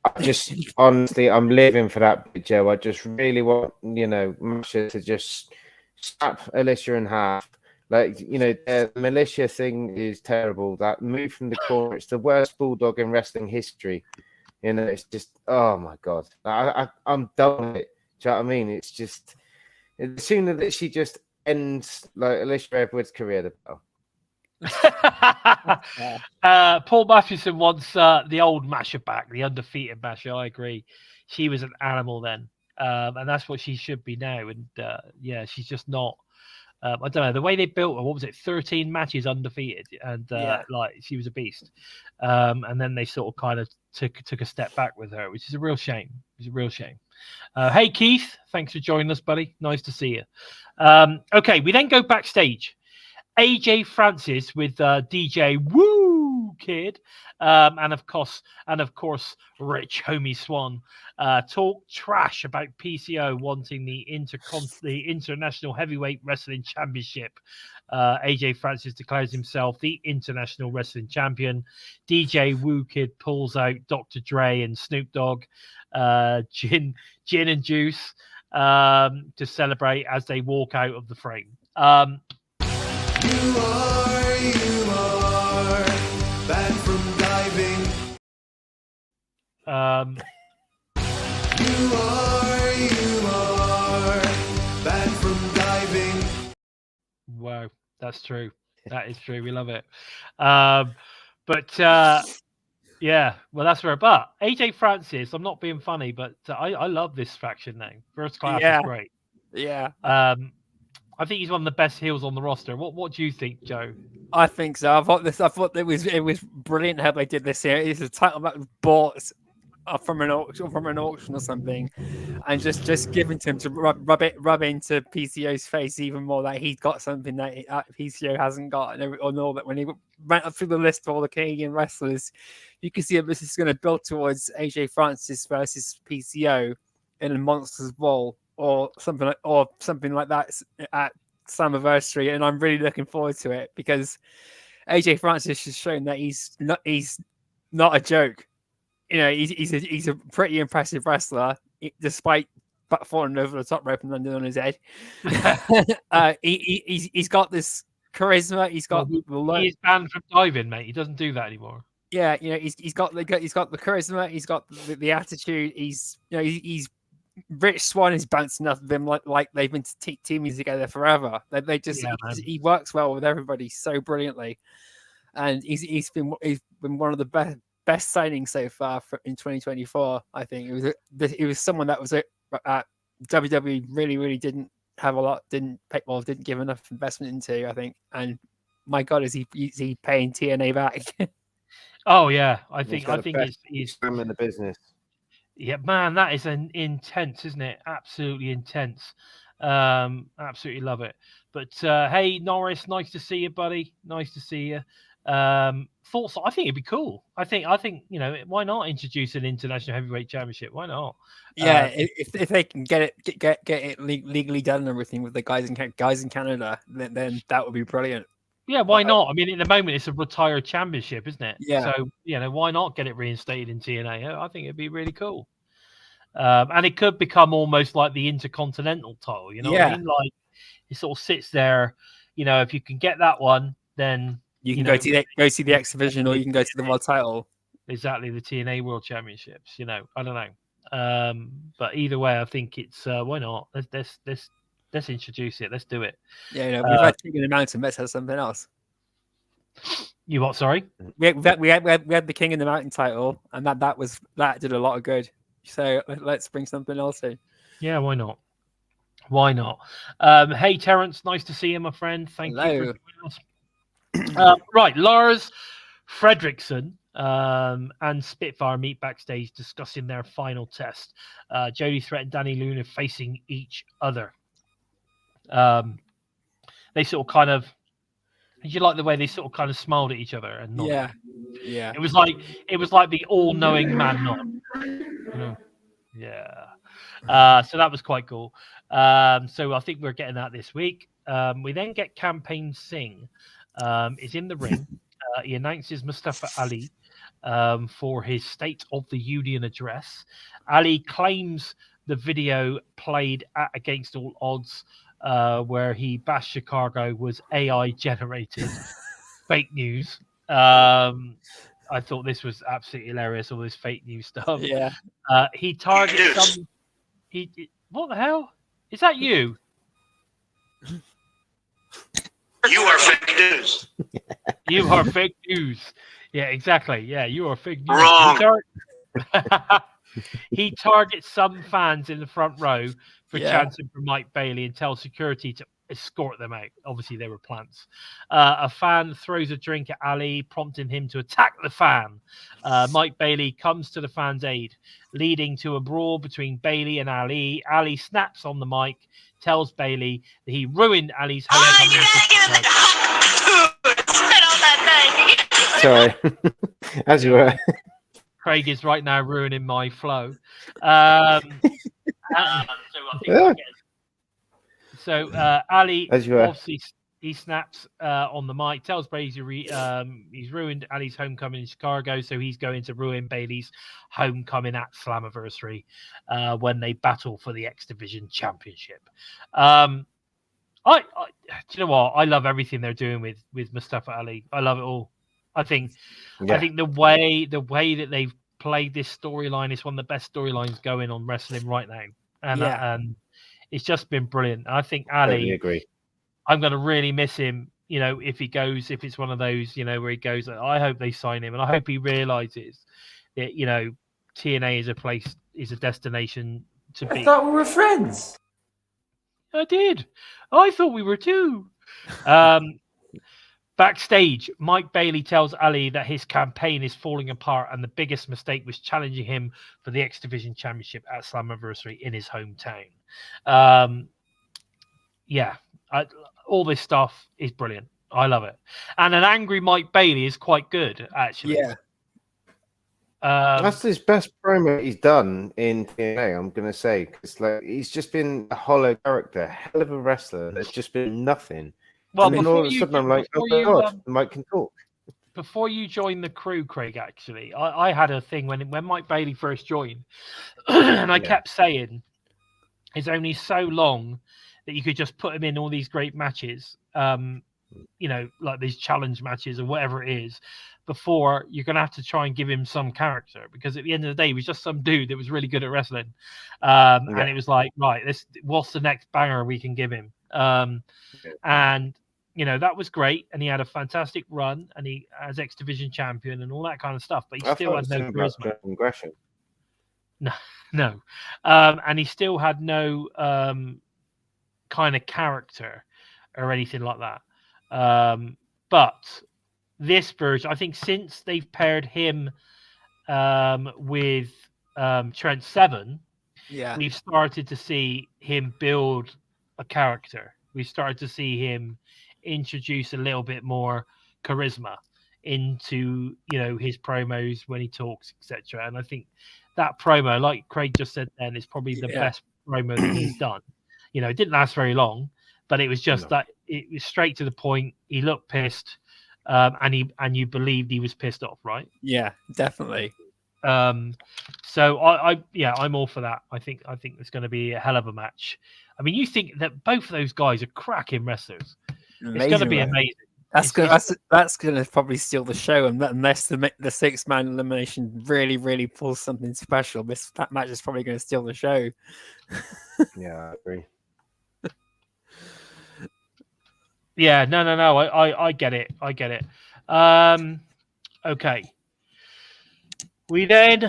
Honestly, I'm living for that bit, Joe. I just really want, you know, Masha to just snap Alisha in half. Like, you know, the militia thing is terrible. That move from the corner, it's the worst bulldog in wrestling history. You know, it's just, oh my God. I'm done with it. Do you know what I mean? It's just, The sooner that she just ends like Alisha Edwards' career, the better. Paul Mathewson wants the old Masher back, the undefeated Masher. I agree. She was an animal then, and that's what she should be now. And yeah, she's just not. I don't know the way they built her. What was it? 13 matches undefeated, and like she was a beast. And then they sort of kind of took a step back with her, which is a real shame. It's a real shame. Hey Keith, thanks for joining us, buddy. Nice to see you. Okay, we then go backstage. AJ Francis with DJ Woo Kid, and of course, Rich Homie Swan talk trash about PCO wanting the International Heavyweight Wrestling Championship. AJ Francis declares himself the International Wrestling Champion. DJ Woo Kid pulls out Dr. Dre and Snoop Dogg, gin and juice to celebrate as they walk out of the frame. You are banned from diving. You are banned from diving. Wow, that's true. That is true. We love it. Yeah, well, that's where. But AJ Francis, I'm not being funny, but I love this faction name. First Class is great. Yeah. I think he's one of the best heels on the roster. What do you think, Joe? I think so. I thought it was brilliant how they did this here. It's a title that was bought from an auction or something, and just given to him to rub into PCO's face even more, that he's got something that PCO hasn't got, and all that. When he ran up through the list of all the Canadian wrestlers, you can see this is going to build towards AJ Francis versus PCO in a Monsters Ball or something like that at Slammiversary, and I'm really looking forward to it because AJ Francis has shown that he's not a joke. You know, he's a pretty impressive wrestler, despite falling over the top rope and landing on his head. He's got this charisma. He's got he's banned from diving, mate. He doesn't do that anymore. Yeah, you know, he's got the charisma. He's got the attitude. He's Rich Swan is bouncing off of him like they've been teaming together forever. They just he works well with everybody so brilliantly, and he's been one of the best signings so far in 2024. I think it was someone that was at WWE really didn't give enough investment into. I think, and my God, is he paying TNA back? Oh yeah, I think he's in the business. Yeah, man, that is an intense, isn't it? Absolutely intense. Absolutely love it. But hey, Norris, nice to see you, buddy. Nice to see you. Thoughts? I think it'd be cool. I think why not introduce an international heavyweight championship? Why not? Yeah, if they can get it legally done and everything with the guys in Canada, then that would be brilliant. Yeah, why not? I mean, at the moment, it's a retired championship, isn't it? Yeah. So, why not get it reinstated in TNA? I think it'd be really cool. And it could become almost like the Intercontinental title, you know what I mean? Like, it sort of sits there, if you can get that one, then... You can go to the Xplosion, or you can go to the world title. Exactly, the TNA World Championships, I don't know. But either way, I think it's, why not? Let's introduce it. Let's do it. Yeah, we've had King of the Mountain. Let's have something else. You what? Sorry. We had the King of the Mountain title, and that did a lot of good. So let's bring something else in. Yeah, why not? Hey, Terrence, nice to see you, my friend. Thank you for joining us. Right, Lars Fredrickson and Spitfire meet backstage discussing their final test. Jody Threat and Dani Luna facing each other. They sort of kind of, did you like the way they sort of kind of smiled at each other and nodded? Yeah. It was like the all-knowing man nod. Yeah. So that was quite cool. So I think we're getting that this week. We then get Campaign Singh. Is in the ring. He announces Mustafa Ali for his State of the Union address. Ali claims the video played at Against All Odds, where he bashed Chicago, was AI generated. Fake news. I thought this was absolutely hilarious, all this fake news stuff. Yeah. He targets some. What the hell? Is that you? You are fake news. You are fake news. Yeah, exactly. Yeah, you are fake news. Wrong. He targets some fans in the front row for Yeah. chanting for Mike Bailey and tells security to escort them out. Obviously, they were plants. A fan throws a drink at Ali, prompting him to attack the fan. Mike Bailey comes to the fan's aid, leading to a brawl between Bailey and Ali. Ali snaps on the mic, tells Bailey that he ruined Ali's homecoming. Sorry, as you were. Craig is right now ruining my flow. So Ali, obviously, he snaps on the mic, tells Bailey he's ruined Ali's homecoming in Chicago, so he's going to ruin Bailey's homecoming at Slammiversary when they battle for the X Division Championship. Do you know what? I love everything they're doing with Mustafa Ali. I love it all. I think the way that they've played this storyline is one of the best storylines going on wrestling right now, and it's just been brilliant. I think Ali, Totally agree. I'm going to really miss him. You know, if it's one of those, where he goes, I hope they sign him, and I hope he realizes that TNA is a destination to be. I thought we were friends. I did. I thought we were too. Backstage, Mike Bailey tells Ali that his campaign is falling apart and the biggest mistake was challenging him for the X Division Championship at Slammiversary in his hometown. All this stuff is brilliant. I love it. And an angry Mike Bailey is quite good, actually. Yeah. That's his best promo he's done in TNA, I'm going to say. Because he's just been a hollow character, hell of a wrestler. There's just been nothing. Well, and then all of a sudden I'm like, oh my God, Mike can talk. Before you joined the crew, Craig, actually, I had a thing when Mike Bailey first joined, and I kept saying, it's only so long that you could just put him in all these great matches, like these challenge matches or whatever it is, before you're going to have to try and give him some character, because at the end of the day, he was just some dude that was really good at wrestling. And it was like, right, what's the next banger we can give him? And that was great, and he had a fantastic run, and he as X Division champion and all that kind of stuff. But he still had no charisma. No, and he still had no kind of character or anything like that. But this version, I think, since they've paired him with Trent Seven, we've started to see him build a character. We started to see him introduce a little bit more charisma into his promos when he talks, etc. And I think that promo, like Craig just said then, is probably the best promo that he's done. It didn't last very long, but it was just that it was straight to the point. He looked pissed, and you believed he was pissed off, right? Yeah, definitely. So I'm all for that. I think it's going to be a hell of a match. I mean, you think that both of those guys are cracking wrestlers. Amazing, it's going to be amazing. That's going to probably steal the show, unless the 6-man elimination really pulls something special. That match is probably going to steal the show. Yeah, I agree. Yeah, no. I get it. Okay. We then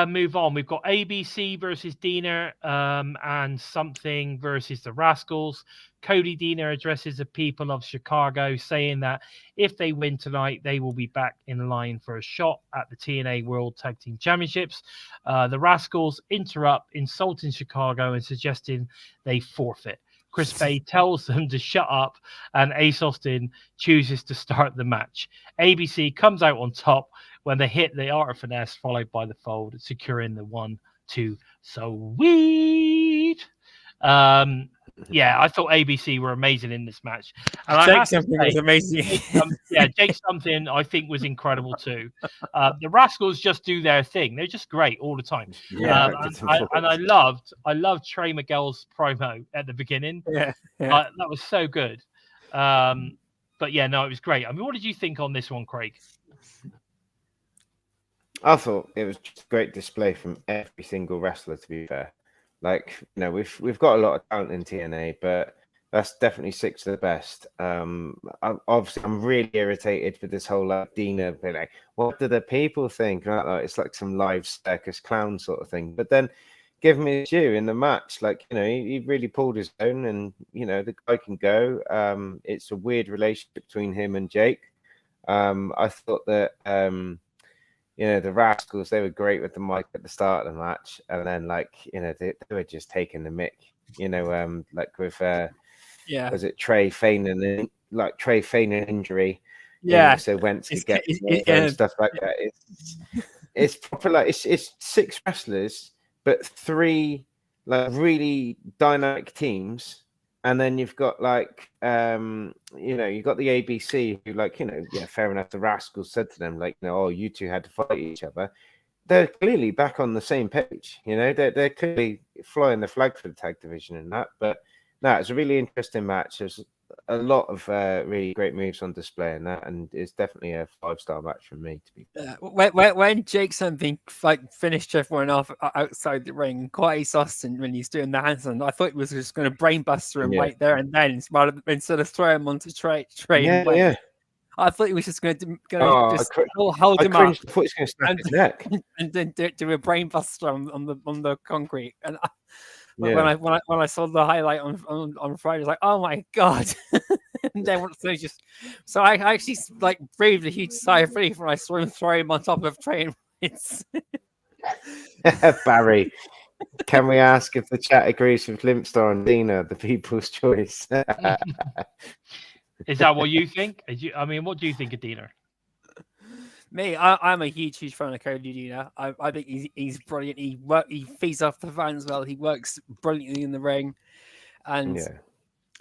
move on. We've got ABC versus Deaner and Something versus the Rascalz. Cody Deaner addresses the people of Chicago, saying that if they win tonight, they will be back in line for a shot at the TNA World Tag Team Championships. The Rascalz interrupt, insulting Chicago and suggesting they forfeit. Chris Bay tells them to shut up, and Ace Austin chooses to start the match. ABC comes out on top when they hit the Art of Finesse, followed by the fold, securing the 1-2. So sweet. I thought ABC were amazing in this match. And Jake Something was amazing. Jake Something I think was incredible too. The Rascalz just do their thing. They're just great all the time. I loved Trey Miguel's promo at the beginning. That was so good. But yeah, no, it was great. I mean, what did you think on this one, Craig? I thought it was just a great display from every single wrestler, to be fair. Like, we've got a lot of talent in TNA, but That's definitely 6 of the best. Obviously, I'm really irritated with this whole Deaner being like, what do the people think? It's like some live circus clown sort of thing. But then, give him his due in the match. Like, he really pulled his own, and the guy can go. It's a weird relationship between him and Jake. I thought that the Rascalz, they were great with the mic at the start of the match, and then they were just taking the mick. Like with was it Trey feigning injury? Yeah. So Wentz could get and stuff like that. It's proper like it's 6 wrestlers, but 3 really dynamic teams. And then you've got you've got the ABC who fair enough. The Rascalz said to them oh, you two had to fight each other. They're clearly back on the same page. They're clearly flying the flag for the tag division and that. But no, it's a really interesting match. There's a lot of really great moves on display in that, and it's definitely a 5-star match for me. To be when Jake Something finished everyone off outside the ring, quite exhausting when he's doing the handstand, I thought he was just going to brainbuster him right there and then, instead of throwing him onto Trey. Yeah. I thought he was just going to hold him up. I thought he was going to snap his neck and then do a brainbuster on the concrete. And when I saw the highlight on Friday, I was like, oh my god! And then so I actually breathed a huge sigh of relief when I saw him throw him on top of Trey. Barry, can we ask if the chat agrees with Limpstar and Deaner, the people's choice? Is that what you think? What do you think of Deaner? Me, I'm a huge fan of Cody Deaner. I think he's brilliant. He feeds off the fans well. He works brilliantly in the ring, and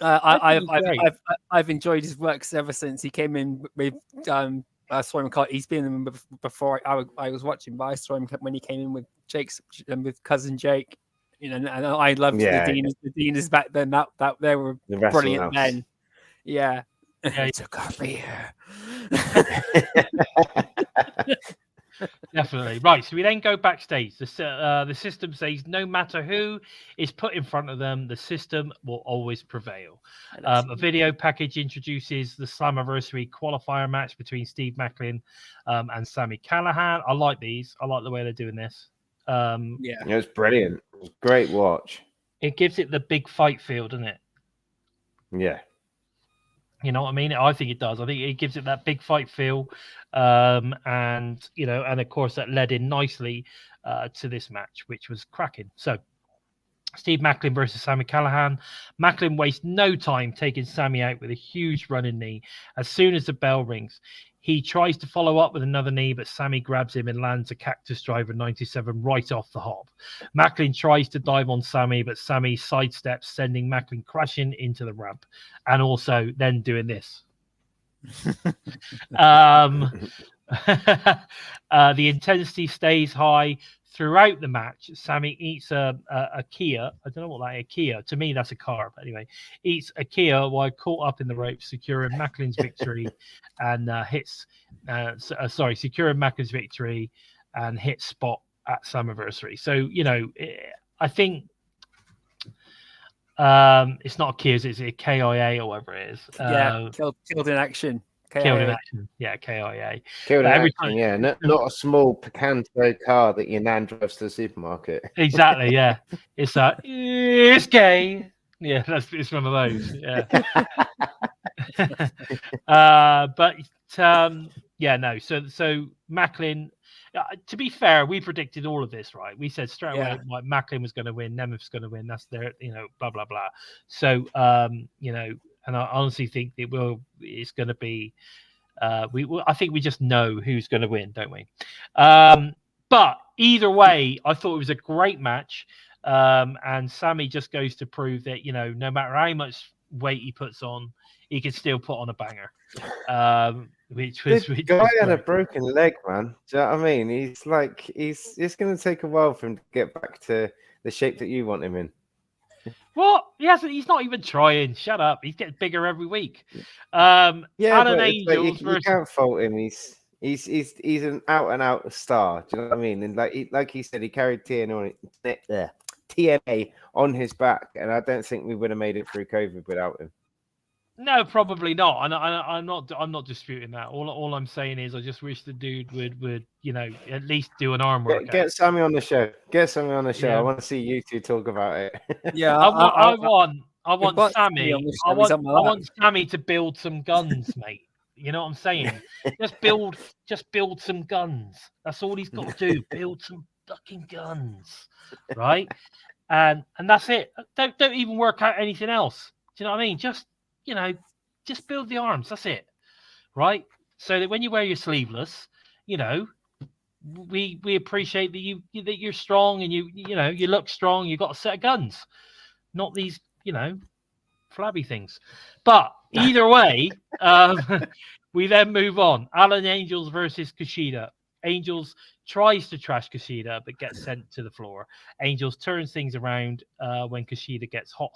I've enjoyed his works ever since he came in with I saw him. He's been in before I was watching, but I saw him when he came in with with cousin Jake. And I loved the Deaners back then. That they were brilliant then. Yeah. He took off here. Definitely. Right. So we then go backstage. The system says no matter who is put in front of them, the system will always prevail. A video package introduces the Slammiversary qualifier match between Steve Maclin and Sami Callihan. I like these. I like the way they're doing this. It was brilliant. It was great watch. It gives it the big fight feel, doesn't it? Yeah. You know what I mean? I think it does. I think it gives it that big fight feel. And of course that led in nicely to this match, which was cracking. So Steve Maclin versus Sami Callihan. Maclin wastes no time taking Sami out with a huge running knee. As soon as the bell rings, he tries to follow up with another knee, but Sami grabs him and lands a Cactus Driver 97 right off the hop. Maclin tries to dive on Sami, but Sami sidesteps, sending Maclin crashing into the ramp, and also then doing this. The intensity stays high throughout the match. Sami eats a Kia. I don't know what that is. Kia. To me, that's a car. But anyway, eats a Kia while caught up in the ropes, securing Maclin's victory and securing Maclin's victory and hits spot at Slammiversary. So, I think it's not a Kia, it's a KIA or whatever it is. Killed in action. Killed in action. Yeah, KIA. Killed in action, yeah. Not a small Picanto car that your nan drives to the supermarket. Exactly, yeah. It's gay. Yeah, it's one of those. Yeah. So Maclin, to be fair, we predicted all of this, right? We said straight away Maclin was going to win, Nemeth's going to win. That's their, blah blah blah. So and I honestly think it's going to be. I think we just know who's going to win, don't we? But either way, I thought it was a great match, and Sami just goes to prove that no matter how much weight he puts on, he can still put on a banger. The guy had a broken leg, man. Do you know what I mean? He's it's going to take a while for him to get back to the shape that you want him in. What? He's not even trying. Shut up. He's getting bigger every week. But you can't fault him. He's an out and out star. Do you know what I mean? And like he said, he carried TNA TNA on his back, and I don't think we would have made it through COVID without him. No, probably not. And I'm not disputing that. All I'm saying is I just wish the dude would at least do an arm workout. Get Sammy on the show. Get Sammy on the show. Yeah. I want to see you two talk about it. Yeah, I want Sammy. I want Sammy to build some guns, mate. You know what I'm saying? Just build some guns. That's all he's got to do. Build some fucking guns, right? And that's it. Don't even work out anything else. Do you know what I mean? Just build the arms. That's it, right? So that when you wear your sleeveless, we appreciate that you're strong and you look strong. You got a set of guns, not these flabby things. But either way, we then move on. Alan Angels versus Kushida. Angels tries to trash Kushida but gets sent to the floor. Angels turns things around when Kushida gets hot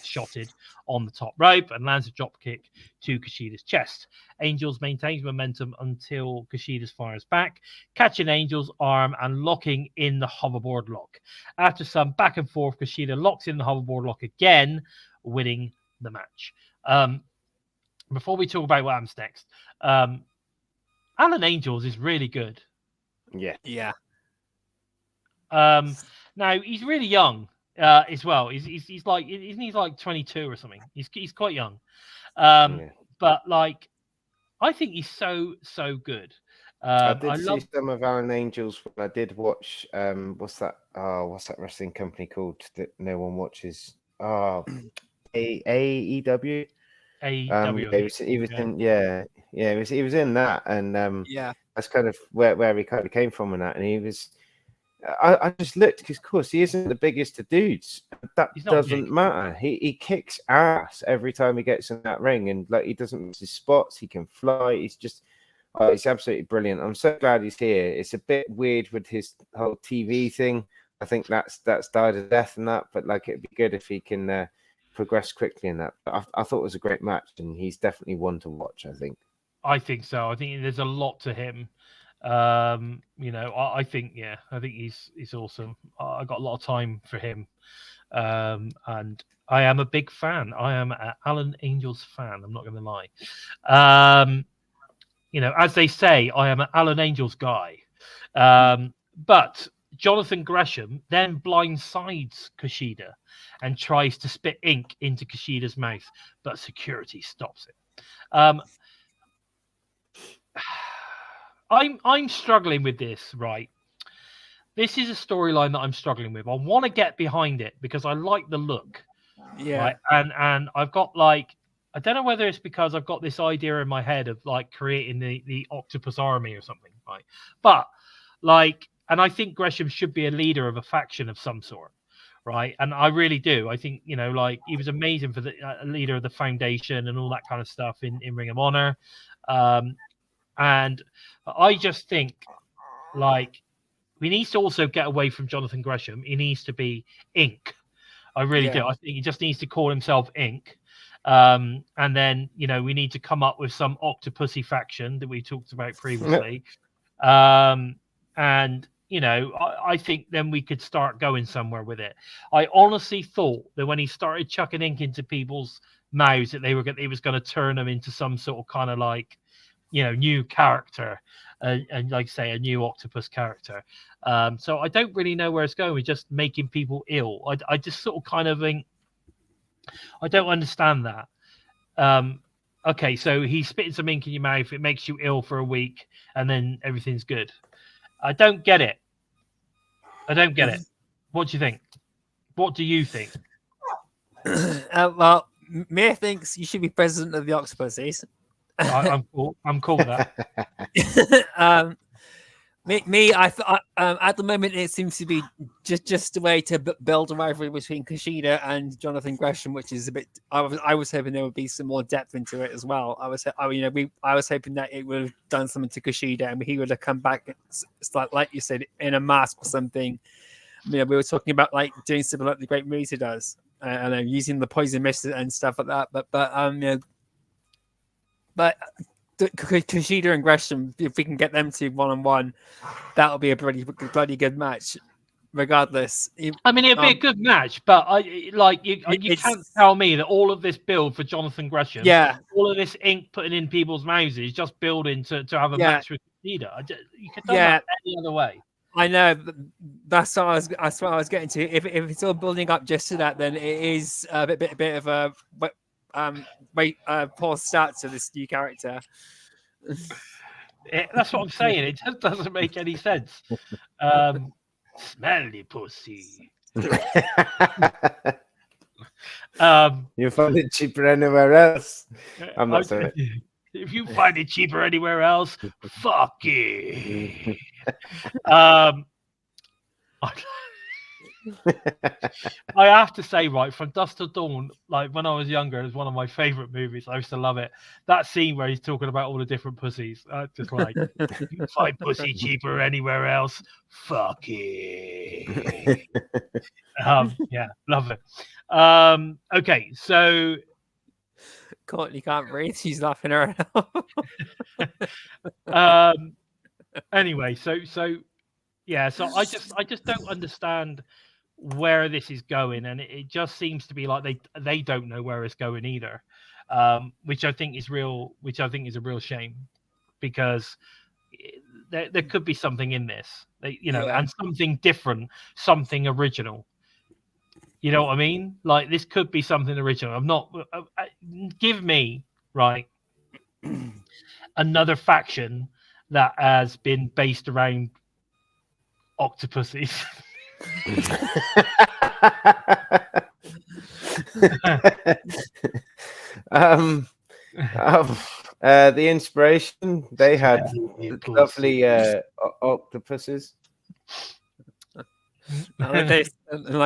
shotted on the top rope and lands a drop kick to Kushida's chest. Angels maintains momentum until Kushida fires back, catching Angels' arm and locking in the hoverboard lock. After some back and forth, Kushida locks in the hoverboard lock again, winning the match. Before we talk about what happens next, Alan Angels is really good. Yeah. Now he's really young as well. He's like 22 or something. He's quite young. But like, I think he's so good. I did see some of Alan Angels when I did watch. What's that wrestling company called that no one watches? AEW. AEW. He was in he was in that, and that's kind of where he kind of came from in that, and he was. I just looked because, of course, he isn't the biggest of dudes. That doesn't matter. He kicks ass every time he gets in that ring, and like he doesn't miss his spots. He can fly. He's just, it's absolutely brilliant. I'm so glad he's here. It's a bit weird with his whole TV thing. I think that's died a death in that, but like it'd be good if he can progress quickly in that. But I thought it was a great match, and he's definitely one to watch. I think so. I think there's a lot to him. I think he's awesome. I got a lot of time for him, and I am a big fan. I am an Alan Angels fan. I'm not going to lie. As they say, I am an Alan Angels guy. But Jonathan Gresham then blindsides Kushida and tries to spit ink into Kushida's mouth, but security stops it. I'm struggling with this, right? This is a storyline that I'm struggling with. I want to get behind it because I like the look. Yeah. Right? And I've got like, I don't know whether it's because I've got this idea in my head of like creating the octopus army or something, right? But like, and I think Gresham should be a leader of a faction of some sort, right? And I really do. I think, like he was amazing for the leader of the foundation and all that kind of stuff in Ring of Honor. And I just think, like, we need to also get away from Jonathan Gresham. He needs to be Ink. I really do. I think he just needs to call himself Ink. And then, we need to come up with some Octopussy faction that we talked about previously. I think then we could start going somewhere with it. I honestly thought that when he started chucking ink into people's mouths that he was going to turn them into some sort of kind of like, new character, and like say a new octopus character. So I don't really know where it's going with just making people ill. I just sort of kind of think I don't understand that. Okay, so he's spitting some ink in your mouth, it makes you ill for a week, and then everything's good. I don't get it. What do you think? What do you think? Well, Mir thinks you should be president of the Octopussies. I'm cool. I'm cool with that. At the moment, it seems to be just a way to build a rivalry between Kushida and Jonathan Gresham, which is a bit. I was hoping there would be some more depth into it as well. I was hoping that it would have done something to Kushida and he would have come back, like you said, in a mask or something. We were talking about like doing something like the Great Muta does, and using the poison mist and stuff like that. But Kushida and Gresham, if we can get them to 1-on-1, that'll be a bloody good match. regardless. I mean, it'd be a good match, but you can't tell me that all of this build for Jonathan Gresham, all of this ink putting in people's mouths is just building to have a match with Kushida. You could have done that any other way. I know that's what I was getting to. If it's all building up just to that, then it is a bit of a poor start to this new character. That's what I'm saying. It just doesn't make any sense. Smelly pussy. You find it cheaper anywhere else. I'm not saying it. If you find it cheaper anywhere else, fuck it. I have to say, right, from Dusk Till Dawn, like when I was younger, it was one of my favorite movies. I used to love it. That scene where he's talking about all the different pussies, just like, you find pussy cheaper anywhere else, fuck it. Yeah, love it. Okay, so Courtney can't breathe. She's laughing her out. Anyway, so yeah, so I just don't understand where this is going, and it just seems to be like they don't know where it's going either, which I think is a real shame, because there could be something in this, and something different, something original. You know what I mean? Like, this could be something original. I'm not. Give me another faction that has been based around octopuses. The Inspiration, they had lovely octopuses. Nice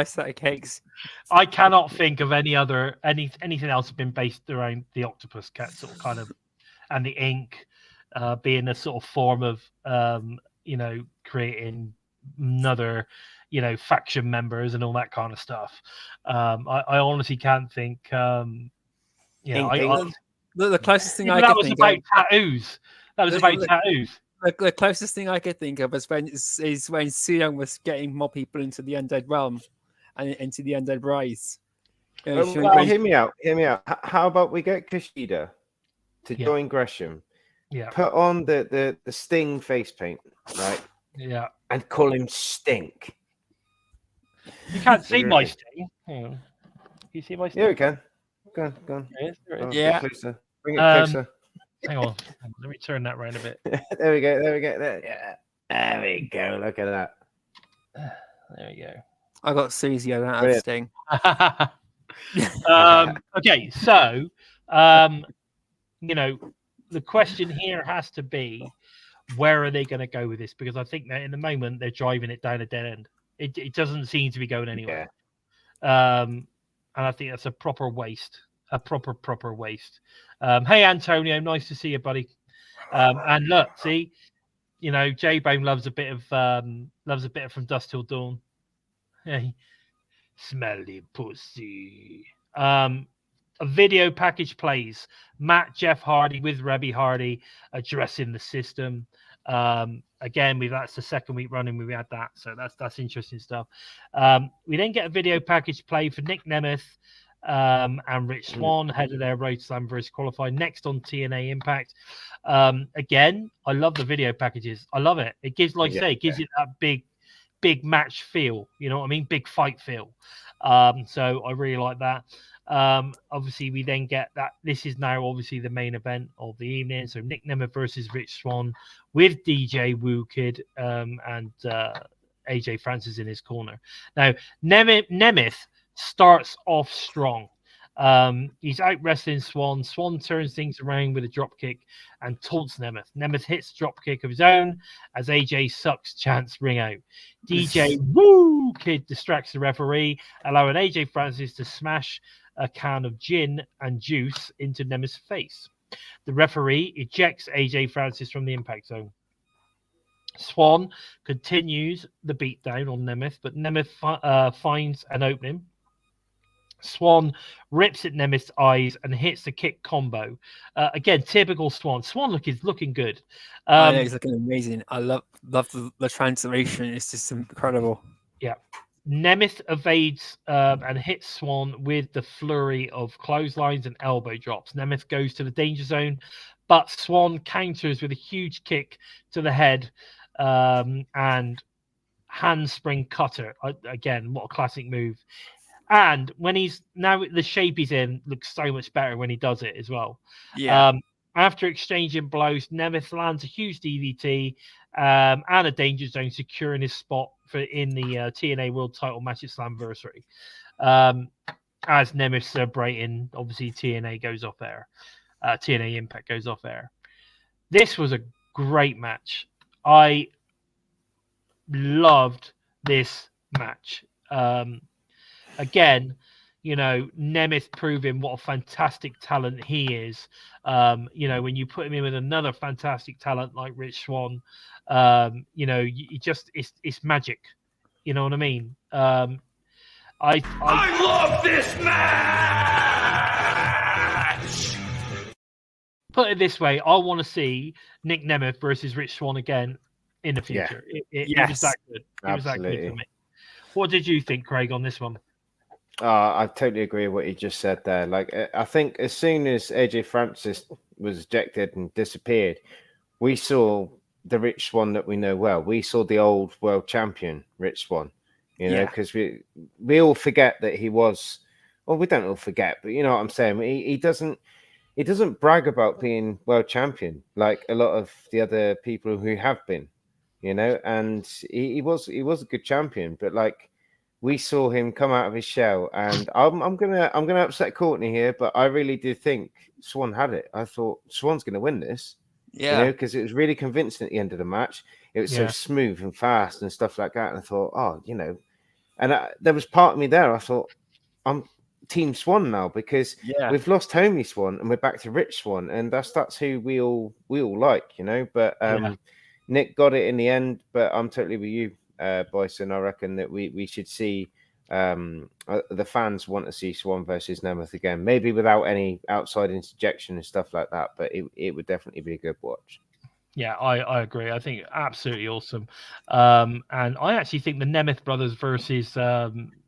set of cakes. I cannot think of anything else that's been based around the octopus cat sort of kind of, and the ink being a sort of form of creating another faction members and all that kind of stuff. I honestly can't think. The closest thing that was about tattoos. That was about tattoos. The closest thing I could think of is when Soo-young was getting more people into the undead realm and into the undead rise. Hear me out. How about we get Kushida to join Gresham? Yeah. Put on the Sting face paint, right? Yeah. And call him Stink. You can't see my Sting. Can you see my Sting? Yeah, we can. Go on. Yeah. Bring it closer. Hang on. Let me turn that around a bit. There we go. There we go. Look at that. There we go. I got Susie. I don't have Sting. Okay, so the question here has to be, where are they going to go with this? Because I think that in the moment they're driving it down a dead end. It doesn't seem to be going anywhere. And I think that's a proper waste. A proper waste. Hey Antonio, nice to see you, buddy. And look, see, J-Bone loves a bit of From Dusk Till Dawn. Hey, smelly pussy. A video package plays. Matt Jeff Hardy with Rebby Hardy addressing the system. Again, that's the second week running we had that, so that's interesting stuff. We then get a video package play for Nic Nemeth and Rich Swann, head of their road to Slammiversary qualifying next on TNA Impact. Again, I love the video packages. I love it. It gives, like I say, it gives you that big match feel. You know what I mean? Big fight feel. So I really like that. Obviously, we then get that. This is now obviously the main event of the evening. So Nic Nemeth versus Rich Swann with DJ Woo Kid and AJ Francis in his corner. Now, Nemeth starts off strong. He's out wrestling Swann. Swann turns things around with a drop kick and taunts Nemeth. Nemeth hits a drop kick of his own as AJ sucks chants ring out. DJ Woo Kid distracts the referee, allowing AJ Francis to smash a can of gin and juice into Nemeth's face. The referee ejects AJ Francis from the impact zone. Swann continues the beatdown on Nemeth, but Nemeth finds an opening. Swann rips at Nemeth's eyes and hits the kick combo. Again, typical Swann. Swann looking good. I know, he's looking amazing. I love the transformation. It's just incredible. Yeah. Nemeth evades and hits Swan with the flurry of clotheslines and elbow drops. Nemeth goes to the danger zone, but Swan counters with a huge kick to the head and handspring cutter. Again, what a classic move. And when he's now the shape he's in looks so much better when he does it as well. Yeah. After exchanging blows, Nemeth lands a huge DDT and a danger zone, securing his spot in the TNA World Title match at Slammiversary. As Nemeth celebrating, obviously TNA goes off air. TNA Impact goes off air. This was a great match. I loved this match. Again, Nemeth proving what a fantastic talent he is. When you put him in with another fantastic talent like Rich Swann, it's magic. You know what I mean? I love this match! Put it this way, I want to see Nic Nemeth versus Rich Swann again in the future. Yeah. It was that good. It was that good for me. What did you think, Craig, on this one? I totally agree with what you just said there. Like, I think as soon as AJ Francis was ejected and disappeared, we saw the Rich Swann that we know well. We saw the old world champion, Rich Swann, because we all forget that he was, well, we don't all forget, but you know what I'm saying? He doesn't brag about being world champion like a lot of the other people who have been, and he was a good champion, but like, we saw him come out of his shell, and I'm gonna upset Courtney here, but I really did think Swann had it. I thought Swann's gonna win this, because it was really convincing at the end of the match. It was so smooth and fast and stuff like that, and I thought, and there was part of me there. I thought, I'm Team Swann now because we've lost Homie Swann and we're back to Rich Swann, and that's who we all like, But Nick got it in the end, but I'm totally with you. Bison, I reckon that we should see the fans want to see Swann versus Nemeth again, maybe without any outside interjection and stuff like that, but it would definitely be a good watch. Yeah, I agree. I think absolutely awesome. And I actually think the Nemeth brothers versus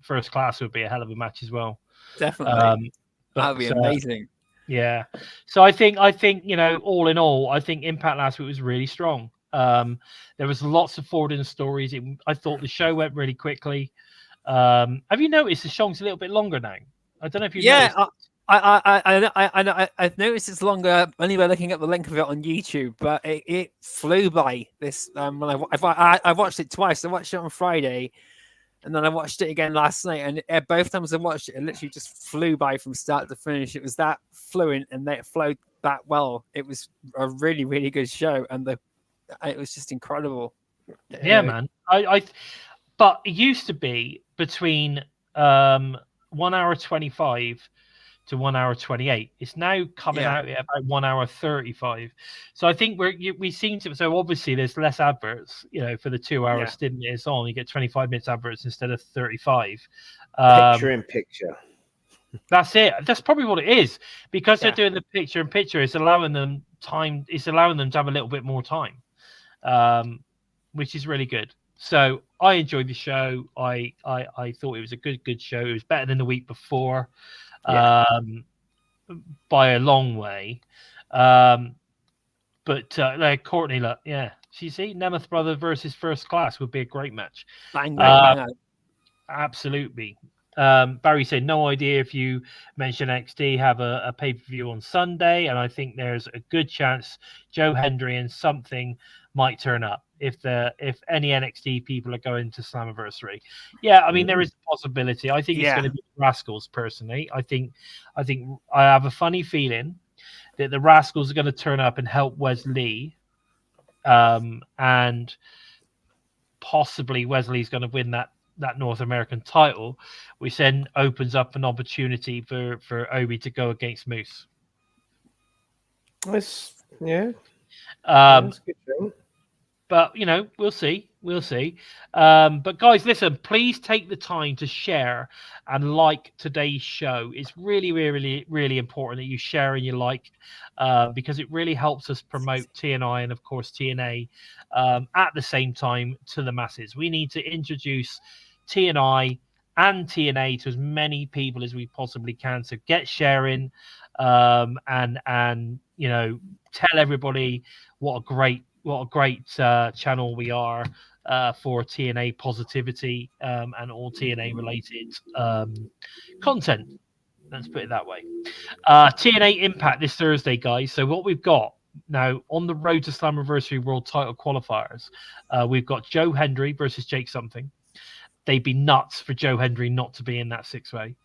First Class would be a hell of a match as well. Definitely. That would be amazing. Yeah. So I think all in all, I think Impact last week was really strong. There was lots of forwarding stories. I thought the show went really quickly. Have you noticed the show's a little bit longer now? I don't know if you. Yeah, I've noticed it's longer only by looking at the length of it on YouTube, but it flew by. This when I watched it twice. I watched it on Friday, and then I watched it again last night. And both times I watched it, it literally just flew by from start to finish. It was that fluent, and it flowed that well. It was a really, really good show, and it was just incredible. Yeah, man. But it used to be between 1 hour 25 to 1 hour 28. It's now coming out at about 1 hour 35. So I think we seem to. So obviously there's less adverts, for the 2 hour stint it's on. You get 25 minutes adverts instead of 35. Picture in picture. That's it. That's probably what it is, because they're doing the picture in picture. It's allowing them time. It's allowing them to have a little bit more time. Which is really good. So I enjoyed the show. I thought it was a good show. It was better than the week before, by a long way. But Courtney, look, you see, Nemeth brother versus First Class would be a great match. Absolutely. Barry said, no idea if you mention NXT have a pay-per-view on Sunday, and I think there's a good chance Joe Hendry and Something might turn up if any NXT people are going to Slammiversary. Yeah, I mean, there is a possibility. I think it's going to be Rascalz, personally. I think I have a funny feeling that the Rascalz are going to turn up and help Wesley, and possibly Wesley's going to win that North American title, which then opens up an opportunity for Obi to go against Moose. That's good thing. But we'll see. But guys, listen, please take the time to share and like today's show. It's really, really, really important that you share and you like, because it really helps us promote TNI and of course TNA at the same time to the masses. We need to introduce TNI and TNA to as many people as we possibly can. So get sharing, and you know, tell everybody what a great channel we are for TNA positivity and all TNA related content. Let's put it that way. TNA Impact this Thursday, guys. So what we've got now on the road to Slammiversary World Title qualifiers, we've got Joe Hendry versus Jake Something. They'd be nuts for Joe Hendry not to be in that 6-way.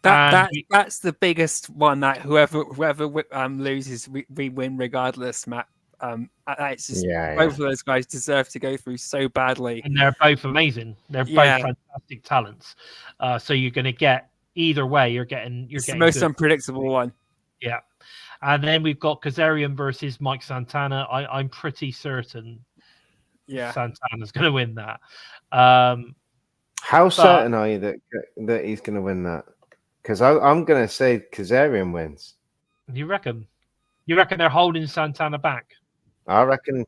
That's the biggest one. That whoever loses, we win regardless, Matt. It's just both of those guys deserve to go through so badly, and they're both amazing. They're both fantastic talents. So you're going to get either way. You're getting the most unpredictable one. Yeah, and then we've got Kazarian versus Mike Santana. I'm pretty certain. Yeah, Santana's going to win that. How certain are you that he's going to win that? Because I'm going to say Kazarian wins. You reckon? You reckon they're holding Santana back? I reckon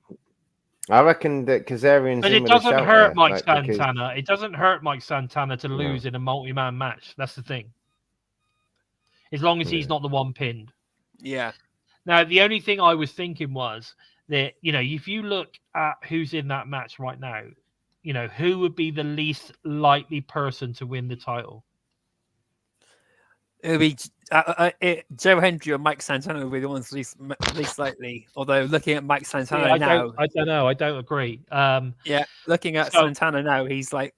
that Kazarian's. But it doesn't hurt Mike Santana. It doesn't hurt Mike Santana to lose in a multi-man match. That's the thing. As long as he's not the one pinned. Yeah. Now, the only thing I was thinking was that, you know, if you look at who's in that match right now, you know, who would be the least likely person to win the title? It would be Joe Hendry or Mike Santana would be the ones least likely. Although looking at Mike Santana now, I don't know. I don't agree. Looking at Santana now, he's like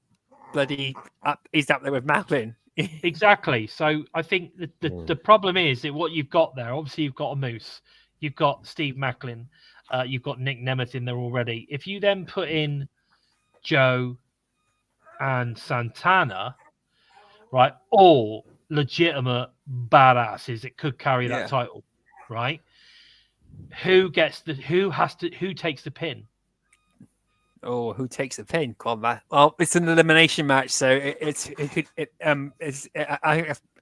bloody up. He's up there with Maclin. Exactly. So I think the problem is that what you've got there. Obviously, you've got a Moose. You've got Steve Maclin. You've got Nic Nemeth in there already. If you then put in Joe and Santana, right, all legitimate badasses that could carry that title, right? Who takes the pin? Oh, who takes the pin? Combat. Well, it's an elimination match, so it's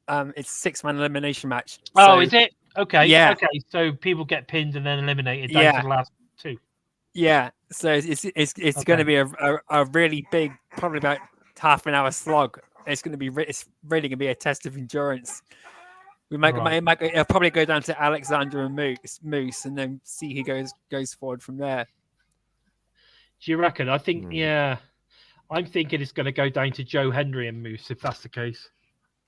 6-man elimination match. Oh, is it? Okay. Yeah. Okay. So people get pinned and then eliminated down to the last two. Yeah. So it's going to be a really big, probably about half an hour slog. It's really going to be a test of endurance. It'll probably go down to Alexander and Moose, and then see who goes forward from there. Do you reckon? I think, I'm thinking it's going to go down to Joe Hendry and Moose if that's the case.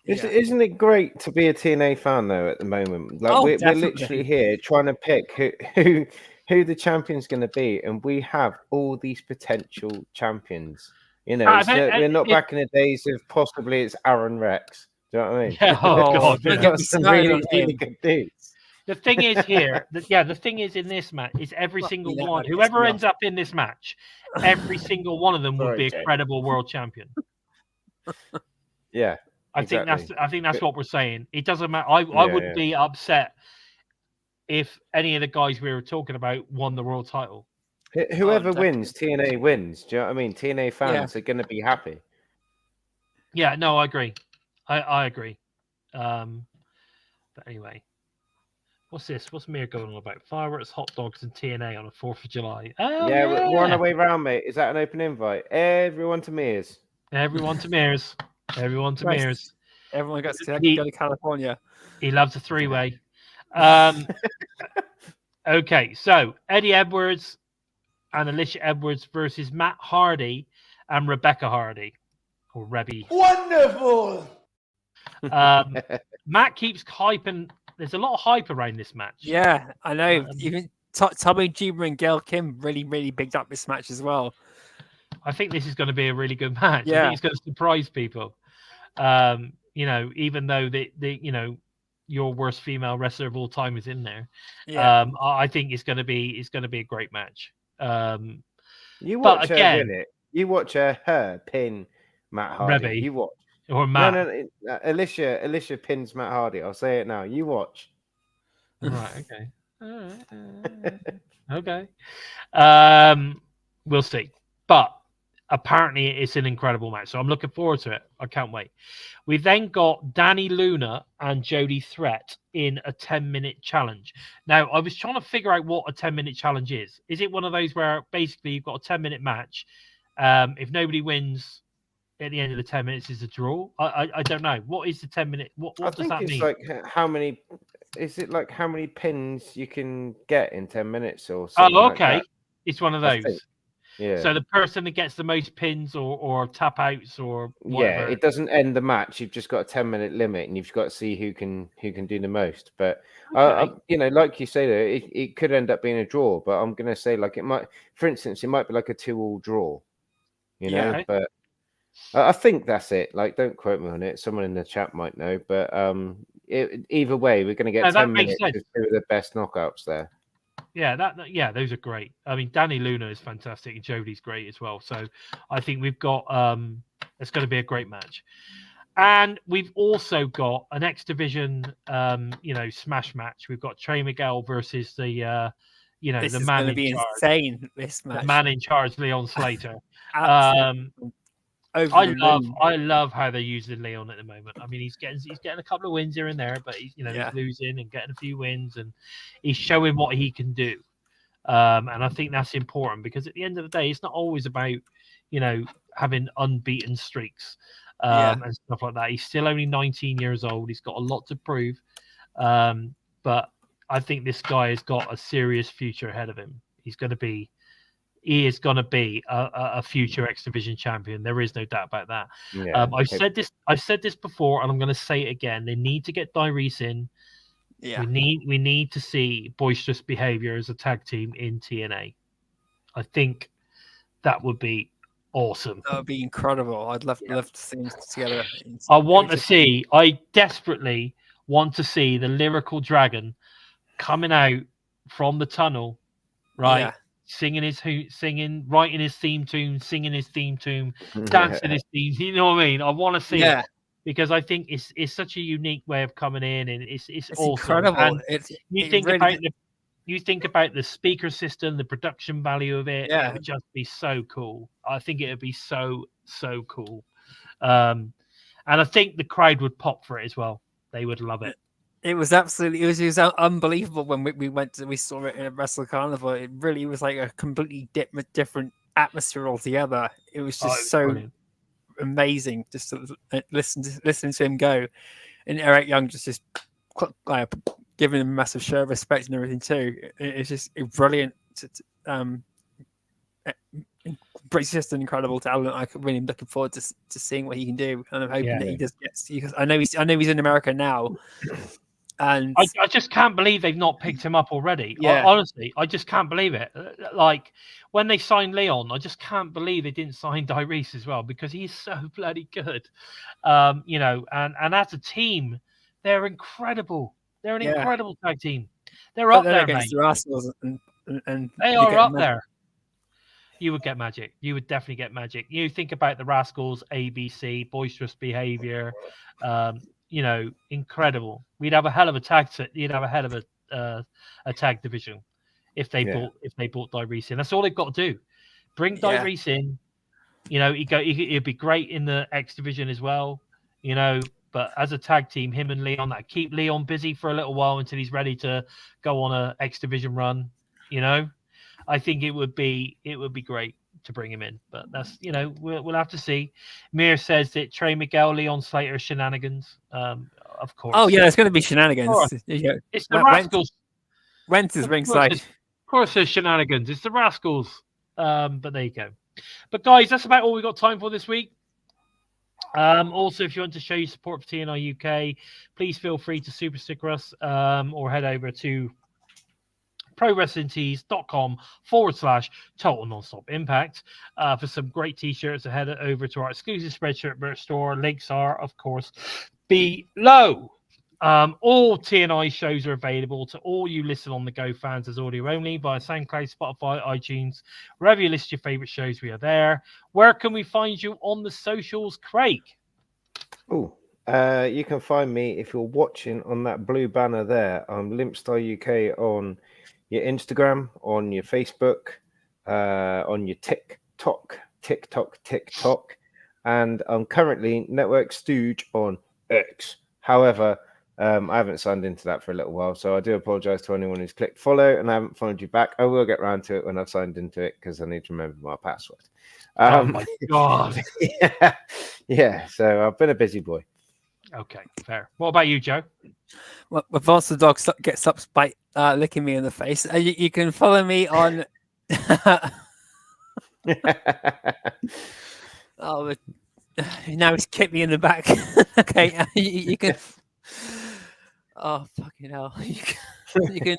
Isn't it great to be a TNA fan though at the moment? Like we're literally here trying to pick who the champion's going to be, and we have all these potential champions. You know, we're not back in the days of possibly it's Aaron Rex. Do you know what I mean? Yeah, God, we've got some really good dudes. The thing is here, the thing is in this match is every single one, whoever ends up in this match, every single one of them will be a credible world champion. Yeah, I think that's what we're saying. It doesn't matter. I wouldn't be upset if any of the guys we were talking about won the world title. Whoever wins, TNA wins. Do you know what I mean? TNA fans are going to be happy. Yeah, no, I agree. I agree. But anyway, what's this? What's Mir going on about? Fireworks, hot dogs, and TNA on the 4th of July. Oh, yeah, we're on our way round, mate. Is that an open invite? Everyone to Mears. Everyone to Mears. Everyone to Mears. Everyone got to go to California. He loves a 3-way. Okay, so Eddie Edwards and Alisha Edwards versus Matt Hardy and Rebecca Hardy, or Rebby. Wonderful. Matt keeps hyping. There's a lot of hype around this match. Yeah, I know. Even Tommy Dreamer and Gail Kim really bigged up this match as well. I think this is going to be a really good match. Yeah. I think it's going to surprise people. You know, even though your worst female wrestler of all time is in there. Yeah. I think it's going to be a great match. You watch her win it. You watch her pin Matt Hardy. Rebby. You watch. Or Matt. No, Alisha pins Matt Hardy. I'll say it now. You watch. Right. Okay. Okay. We'll see. But apparently it's an incredible match. So I'm looking forward to it. I can't wait. We've then got Dani Luna and Jody Threat in a 10-minute challenge. Now, I was trying to figure out what a 10-minute challenge is. Is it one of those where basically you've got a 10-minute match? If nobody wins at the end of the 10 minutes is a draw? I don't know. What is the 10-minute? What does that mean? Like how many? Is it like how many pins you can get in 10 minutes or something? Oh, okay. Like that? It's one of those. Yeah. So the person that gets the most pins or tap outs or whatever. Yeah, it doesn't end the match. You've just got a 10-minute limit, and you've got to see who can do the most. But you know, like you say, though, it could end up being a draw. But I'm going to say, like, it might, for instance, it might be like a 2-2 draw. You know, Yeah. but I think that's it. Like, don't quote me on it. Someone in the chat might know. But either way, we're going to get 10 minutes of two of the best knockouts there. Yeah, those are great. I mean, Dani Luna is fantastic, and Jody's great as well. So I think we've got it's going to be a great match. And we've also got an X Division, smash match. We've got Trey Miguel versus the, this the is man going to in be charge. Insane. This match, the man in charge, Leon Slater. Over I the love how they're using Leon at the moment. I mean, he's getting a couple of wins here and there, but he's he's losing and getting a few wins, and he's showing what he can do. And I think that's important, because at the end of the day, it's not always about having unbeaten streaks and stuff like that. He's still only 19 years old. He's got a lot to prove, but I think this guy has got a serious future ahead of him. He is going to be a future X Division champion. There is no doubt about that. Yeah, I've said this before, and I'm going to say it again. They need to get Dyrese in. Yeah. We need to see Boisterous Behavior as a tag team in TNA. I think that would be awesome. That would be incredible. I'd love to see them together. I desperately want to see the Lyrical Dragon coming out from the tunnel, right? Yeah. Writing his theme tune, singing his theme tune, dancing his theme. You know what I mean? I want to see it, because I think it's such a unique way of coming in, and it's awesome. Incredible. And you think about the speaker system, the production value of it. Yeah. It would just be so cool. I think it would be so cool, and I think the crowd would pop for it as well. They would love it. It was unbelievable when we saw it in a Wrestle Carnival. It really was like a completely different atmosphere altogether. It was just brilliant. Amazing just to listen to him go, and Eric Young just giving him a massive show of respect and everything too. It's just brilliant. It's just an incredible talent. I'm really looking forward to seeing what he can do, and I'm hoping that he just gets. I know he's in America now. And I just can't believe they've not picked him up already. Yeah. Honestly, I just can't believe it. Like, when they signed Leon, I just can't believe they didn't sign Dyrese as well, because he's so bloody good. And as a team, they're incredible. They're an incredible tag team. They're up there, mate. The Rascalz and they are up there. You would get Magic. You would definitely get Magic. You think about the Rascalz, ABC, Boisterous Behavior. Incredible. We'd have a hell of a tag. You'd have a hell of a tag division if they bought Dyrese in. That's all they've got to do. Bring Dyrese in. He'd be great in the X division as well. But as a tag team, him and Leon, that keep Leon busy for a little while until he's ready to go on a X division run. I think it would be great to bring him in, but that's we'll have to see. Mir says that Trey Miguel, Leon Slater shenanigans. Of course. Oh yeah, it's going to be shenanigans. It's the Rascalz. Went is ringside. Of course, there's shenanigans. It's the Rascalz. But there you go. But guys, that's about all we got time for this week. Also, if you want to show your support for TNI UK, please feel free to super sticker us or head over to ProWrestlingTees.com/Total Nonstop Impact for some great t-shirts. Head over to our exclusive Spreadshirt merch store. Links are, of course, below. All TNI shows are available to all you listen on the go fans as audio only via SoundCloud, Spotify, iTunes. Wherever you list your favorite shows, we are there. Where can we find you on the socials, Craig? You can find me, if you're watching, on that blue banner there. I'm LimpstarUK on your Instagram, on your Facebook, on your TikTok, and I'm currently Network Stooge on X. However, I haven't signed into that for a little while, so I do apologise to anyone who's clicked follow and I haven't followed you back. I will get round to it when I've signed into it because I need to remember my password. Oh my God. Yeah, so I've been a busy boy. Okay, fair. What about you, Joe? Well, once the dog gets up by licking me in the face, you can follow me on. Oh, now he's kicked me in the back. Okay, you can. Oh fucking hell! You can.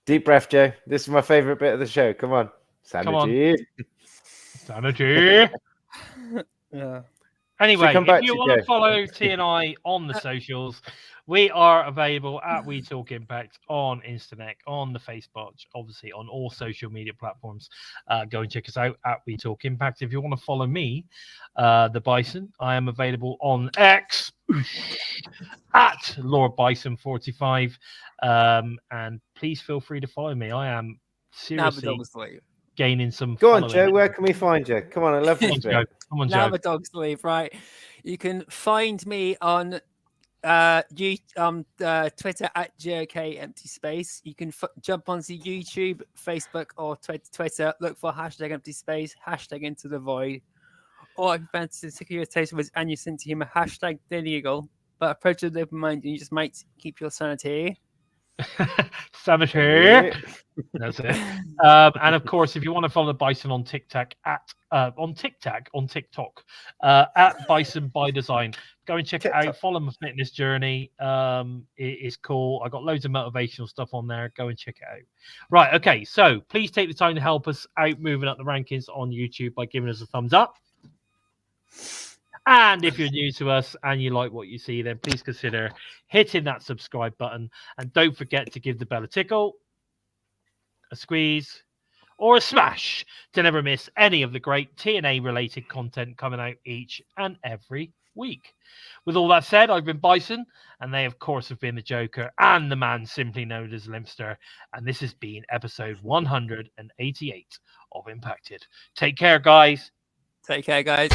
Deep breath, Joe. This is my favourite bit of the show. Come on, sanity. Sanity. Yeah. Anyway, come back if you to want to Joe. follow TNI on the socials, we are available at We Talk Impact on Instanet, on the Facebook, obviously on all social media platforms. Go and check us out at We Talk Impact. If you want to follow me, the Bison, I am available on X at Lord Bison 45. And please feel free to follow me. I am seriously gaining some. Go on, Joe. Where can we find you? Come on, I love this bit. Come on, Joe. Now the dog's leave, right? You can find me on Twitter at JOK Empty Space. You can jump onto YouTube, Facebook, or Twitter. Look for hashtag Empty Space, hashtag Into the Void, or if you fancy to secure your taste with and you send to him a hashtag Daily Eagle. But approach with open mind, and you just might keep your sanity. Sanity. That's it. And of course, if you want to follow Bison on TikTok at Bison by Design, go and check it out. Follow my fitness journey. It is cool. I got loads of motivational stuff on there. Go and check it out. Right. Okay. So please take the time to help us out moving up the rankings on YouTube by giving us a thumbs up. And if you're new to us and you like what you see, then please consider hitting that subscribe button. And don't forget to give the bell a tickle, a squeeze, or a smash to never miss any of the great TNA-related content coming out each and every week. With all that said, I've been Bison, and they, of course, have been the Joker and the man simply known as Limpster. And this has been episode 188 of Impacted. Take care, guys. Take care, guys.